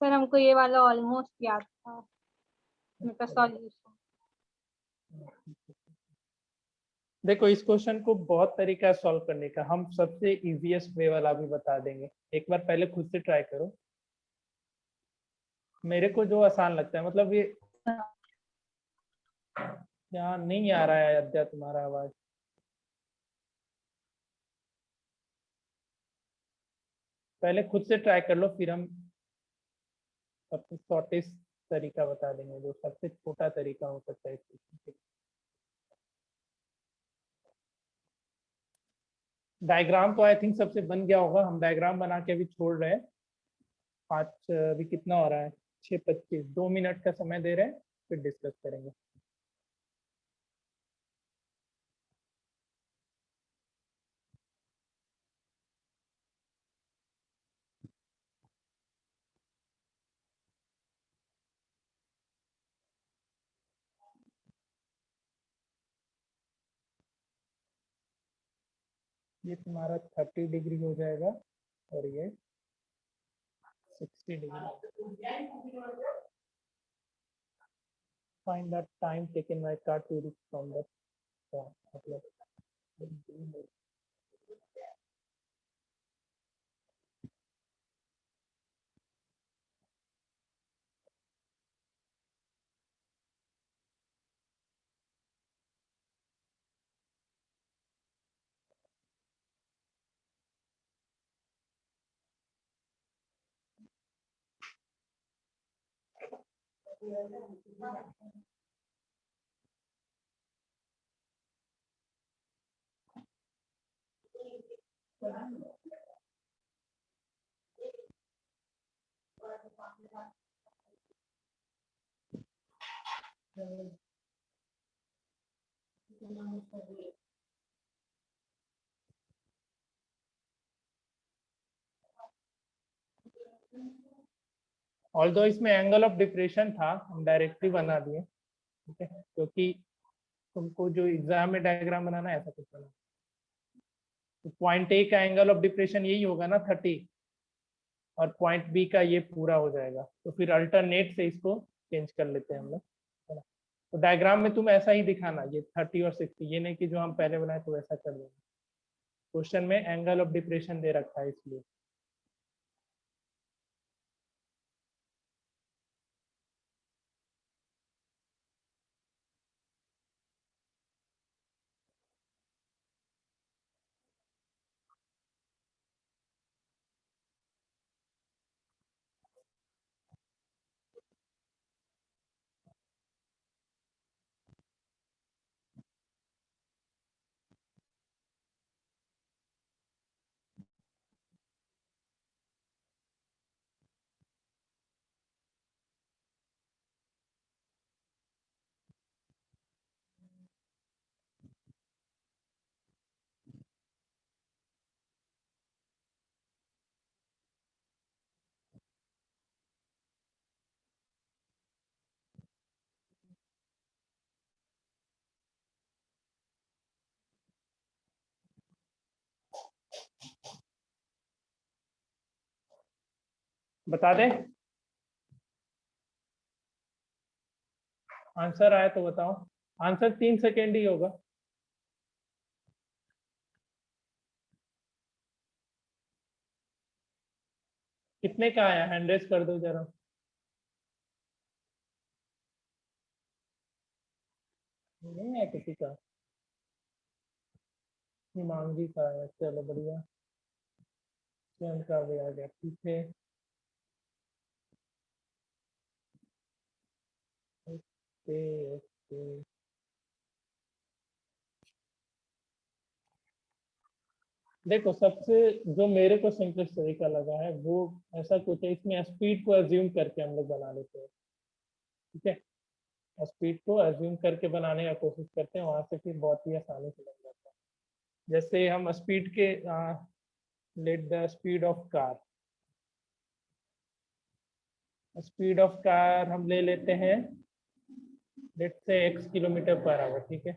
सर हमको ये वाला ऑलमोस्ट याद था, मेरा सॉल्यूशन। देखो इस क्वेश्चन को बहुत तरीका है सॉल्व करने का, हम सबसे इजीएस्ट वे वाला भी बता देंगे। एक बार पहले खुद से ट्राई करो। मेरे को जो आसान लगता है, मतलब ये यहाँ नहीं आ रहा है अद्या तुम्हारा आवाज। पहले खुद से ट्राई कर लो, फिर हम सबसे शॉर्टेस्ट तरीका बता देंगे, जो सबसे छोटा तरीका हो सकता है इस question के। डायग्राम तो आई थिंक सबसे बन गया होगा। हम डायग्राम बना के अभी छोड़ रहे हैं। 5 अभी कितना हो रहा है? 6:25। 2 मिनट का समय दे रहे हैं, फिर डिस्कस करेंगे। ये तुम्हारा 30 डिग्री हो जाएगा और ये 60 degree. Find the time taken by car to reach from the point, मतलब ऑल्दो इसमें एंगल ऑफ डिप्रेशन था, हम डायरेक्टली बना दिए, ठीक है, क्योंकि तुमको जो एग्जाम में डायग्राम बनाना है ऐसा कुछ बना। तो पॉइंट ए का एंगल ऑफ डिप्रेशन यही होगा ना 30, और पॉइंट बी का ये पूरा हो जाएगा। तो फिर अल्टरनेट से इसको चेंज कर लेते हैं हम लोग, है ना। तो डायग्राम में तुम ऐसा ही दिखाना, ये 30 और 60, ये नहीं कि जो हम पहले बनाए तो वैसा कर देंगे। क्वेश्चन में एंगल ऑफ डिप्रेशन दे रखा है इसलिए। बता दे, आंसर आया तो बताओ। आंसर 3 सेकेंड ही होगा। कितने का आया, हैंड रेस कर दो जरा। नहीं है किसी का? हिमांगी का आया, चलो बढ़िया। स्वयं का भी आ गया, ठीक है। Okay okay. देखो, सबसे जो मेरे को सिंपलेस्ट तरीका लगा है वो ऐसा कुछ है, इसमें स्पीड को अज्यूम करके हम लोग बना लेते हैं, ठीक है। स्पीड को अज्यूम करके बनाने का कोशिश करते हैं, वहां से फिर बहुत ही आसानी से लग जाता है। जैसे हम स्पीड के let the speed of car, speed of car हम ले लेते हैं लेट से x किलोमीटर पर आवर, ठीक है।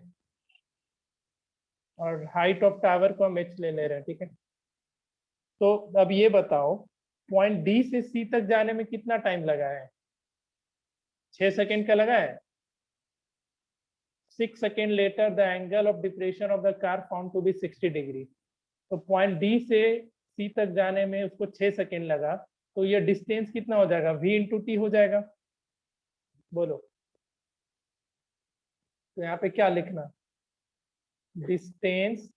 और हाइट ऑफ टावर को हम h ले ले रहे हैं, ठीक है। तो अब ये बताओ, पॉइंट डी से सी तक जाने में कितना टाइम लगा है? 6 सेकेंड का लगा है। 6 second later the angle of depression of the car found to be 60 degree. तो पॉइंट डी से सी तक जाने में उसको 6 सेकेंड लगा, तो ये डिस्टेंस कितना हो जाएगा? v इंटू टी हो जाएगा। बोलो, तो यहाँ पे क्या लिखना? Distance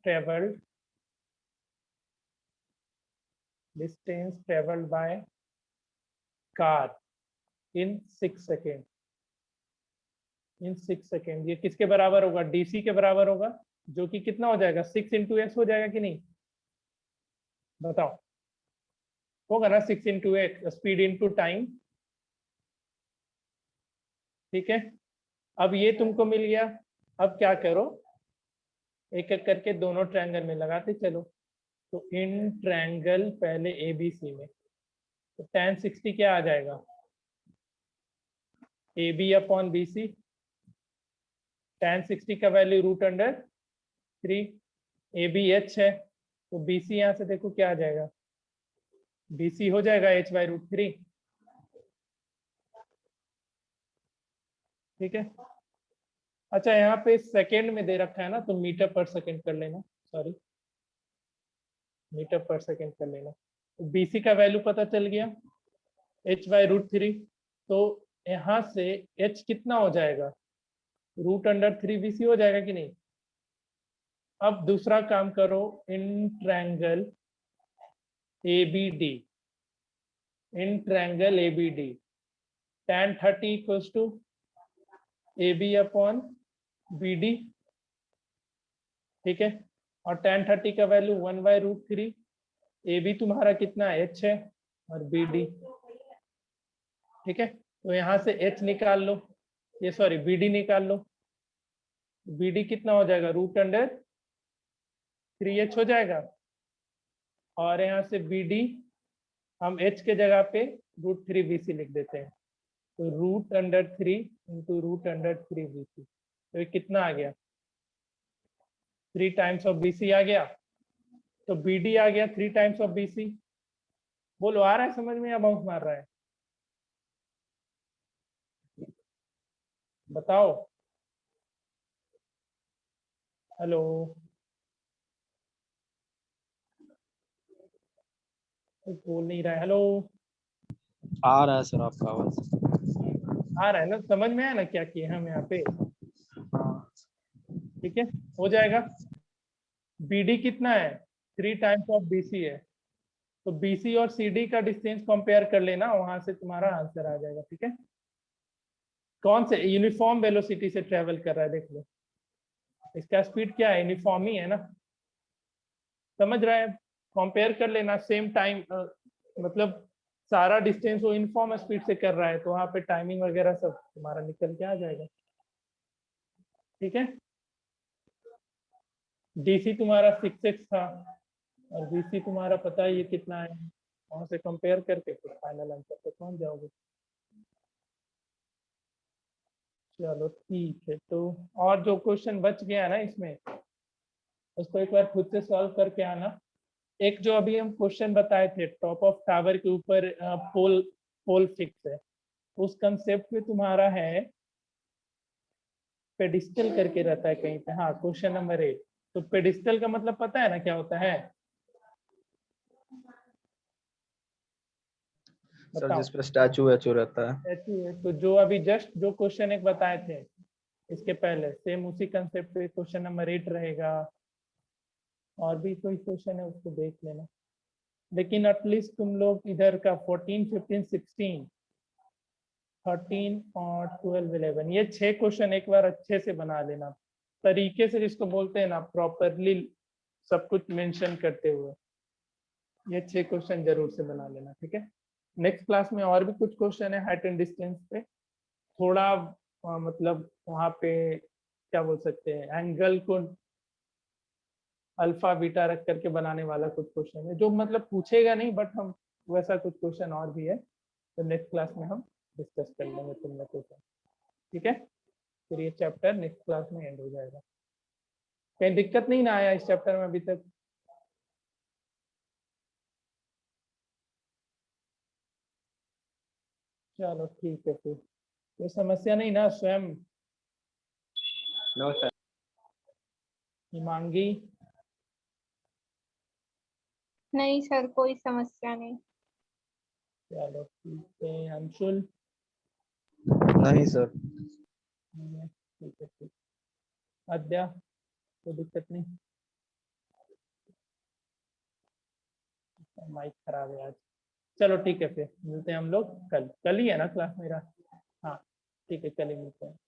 travelled by car in 6 second. In 6 second ये किसके बराबर होगा? डीसी के बराबर होगा, जो कि कितना हो जाएगा? 6 इंटू एक्स हो जाएगा कि नहीं? बताओ, होगा ना? 6 into x, speed into time, ठीक है। अब ये तुमको मिल गया। अब क्या करो, एक एक करके दोनों ट्रायंगल में लगाते चलो। तो इन ट्रायंगल पहले ए बी सी में, तो tan 60 क्या आ जाएगा? A B upon B C. tan 60 का वैल्यू √3। ए बी एच है, तो बी सी यहाँ से देखो क्या आ जाएगा? बी सी हो जाएगा h/√3, ठीक है। अच्छा, यहाँ पे सेकेंड में दे रखा है ना, तो मीटर पर सेकेंड कर लेना, सॉरी मीटर पर सेकेंड कर लेना। तो बी सी का वैल्यू पता चल गया, h/√3। तो यहाँ से h कितना हो जाएगा? √3 हो जाएगा कि नहीं? अब दूसरा काम करो, in triangle ABD, in triangle ABD tan 30 equals to AB upon BD, ठीक है। और tan 30 का वैल्यू 1/√3। AB तुम्हारा कितना h है और BD, ठीक है। तो यहाँ से h निकाल लो, ये सॉरी BD निकाल लो। BD कितना हो जाएगा? √3h हो जाएगा। और यहाँ से BD हम h के जगह पे √3 लिख देते हैं, तो √3 इंटू √3 तो ये कितना आ गया? 3 टाइम्स ऑफ BC आ गया। तो BD आ गया 3 टाइम्स ऑफ BC। बोलो, आ रहा है समझ में या बाउंस मार रहा है? बताओ, हेलो। बोल नहीं रहा है, हेलो। आ रहा है सर आपका आवाज। आ रहा है ना? समझ में आया ना क्या किए हम यहाँ पे? ठीक है, हो जाएगा। BD कितना है? 3 टाइम्स ऑफ BC है, तो BC और CD का डिस्टेंस कंपेयर कर लेना, वहां से तुम्हारा आंसर आ जाएगा, ठीक है। कौन से यूनिफॉर्म वेलोसिटी से ट्रेवल कर रहा है, देख लो। इसका स्पीड क्या है? यूनिफॉर्म ही है ना, समझ रहा है? कंपेयर कर लेना सेम टाइम, मतलब सारा डिस्टेंस वो यूनिफॉर्म स्पीड से कर रहा है, तो वहाँ पे टाइमिंग वगैरह सब तुम्हारा निकल के आ जाएगा, ठीक है। DC तुम्हारा 6x था और BC तुम्हारा पता है ये कितना है, वहां से कंपेयर करके फिर फाइनल आंसर पे पहुंच जाओगे। चलो ठीक है, तो और जो क्वेश्चन बच गया ना इसमें, उसको एक बार खुद से सॉल्व करके आना। एक जो अभी हम क्वेश्चन बताए थे, टॉप ऑफ टावर के ऊपर पोल पोल फिक्स है, उस कंसेप्ट में तुम्हारा है पेडिस्टल करके रहता है कहीं पे। हाँ, क्वेश्चन नंबर 8। तो पेडिस्टल का मतलब पता है ना क्या होता है? सर बताओ। जिस पर स्टैचू वैचू रहता है। statue है। तो जो अभी जस्ट जो क्वेश्चन एक बताए थे इसके पहले, सेम उसी कंसेप्ट पे क्वेश्चन नंबर 8 रहेगा। और भी कोई क्वेश्चन है उसको देख लेना। लेकिन एटलीस्ट तुम लोग इधर का 14, 15, 16, 13 और 12, 11 ये 6 क्वेश्चन एक बार अच्छे से बना लेना, तरीके से, जिसको बोलते हैं ना प्रॉपरली सब कुछ मेंशन करते हुए। ये 6 क्वेश्चन जरूर से बना लेना, ठीक है। नेक्स्ट क्लास में और भी कुछ क्वेश्चन है हाइट एंड डिस्टेंस पे, थोड़ा मतलब वहाँ पे क्या बोल सकते हैं, एंगल को अल्फा बीटा रख करके बनाने वाला कुछ क्वेश्चन है, जो मतलब पूछेगा नहीं, बट हम वैसा कुछ क्वेश्चन और भी है, तो नेक्स्ट क्लास में हम डिस्कस कर लेंगे तुम लोग क्वेश्चन, ठीक है। फिर ये चैप्टर नेक्स्ट क्लास में एंड हो जाएगा। कहीं दिक्कत नहीं ना आया इस चैप्टर में अभी तक? चलो ठीक है, फिर कोई समस्या नहीं ना? स्वयं नो सर। हिमांगी, नहीं सर, कोई समस्या नहीं। चलो ठीक है। अंशुल, नहीं सर। ठीक है ठीक। अद्या, कोई दिक्कत नहीं? माइक खराब है आज। चलो ठीक है, फिर मिलते हैं हम लोग कल। कल ही है ना क्लास मेरा? हाँ ठीक है, कल ही मिलते हैं।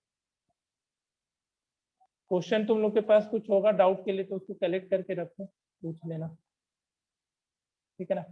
क्वेश्चन तुम लोग के पास कुछ होगा डाउट के लिए तो उसको कलेक्ट करके रखो, पूछ लेना, ठीक है ना।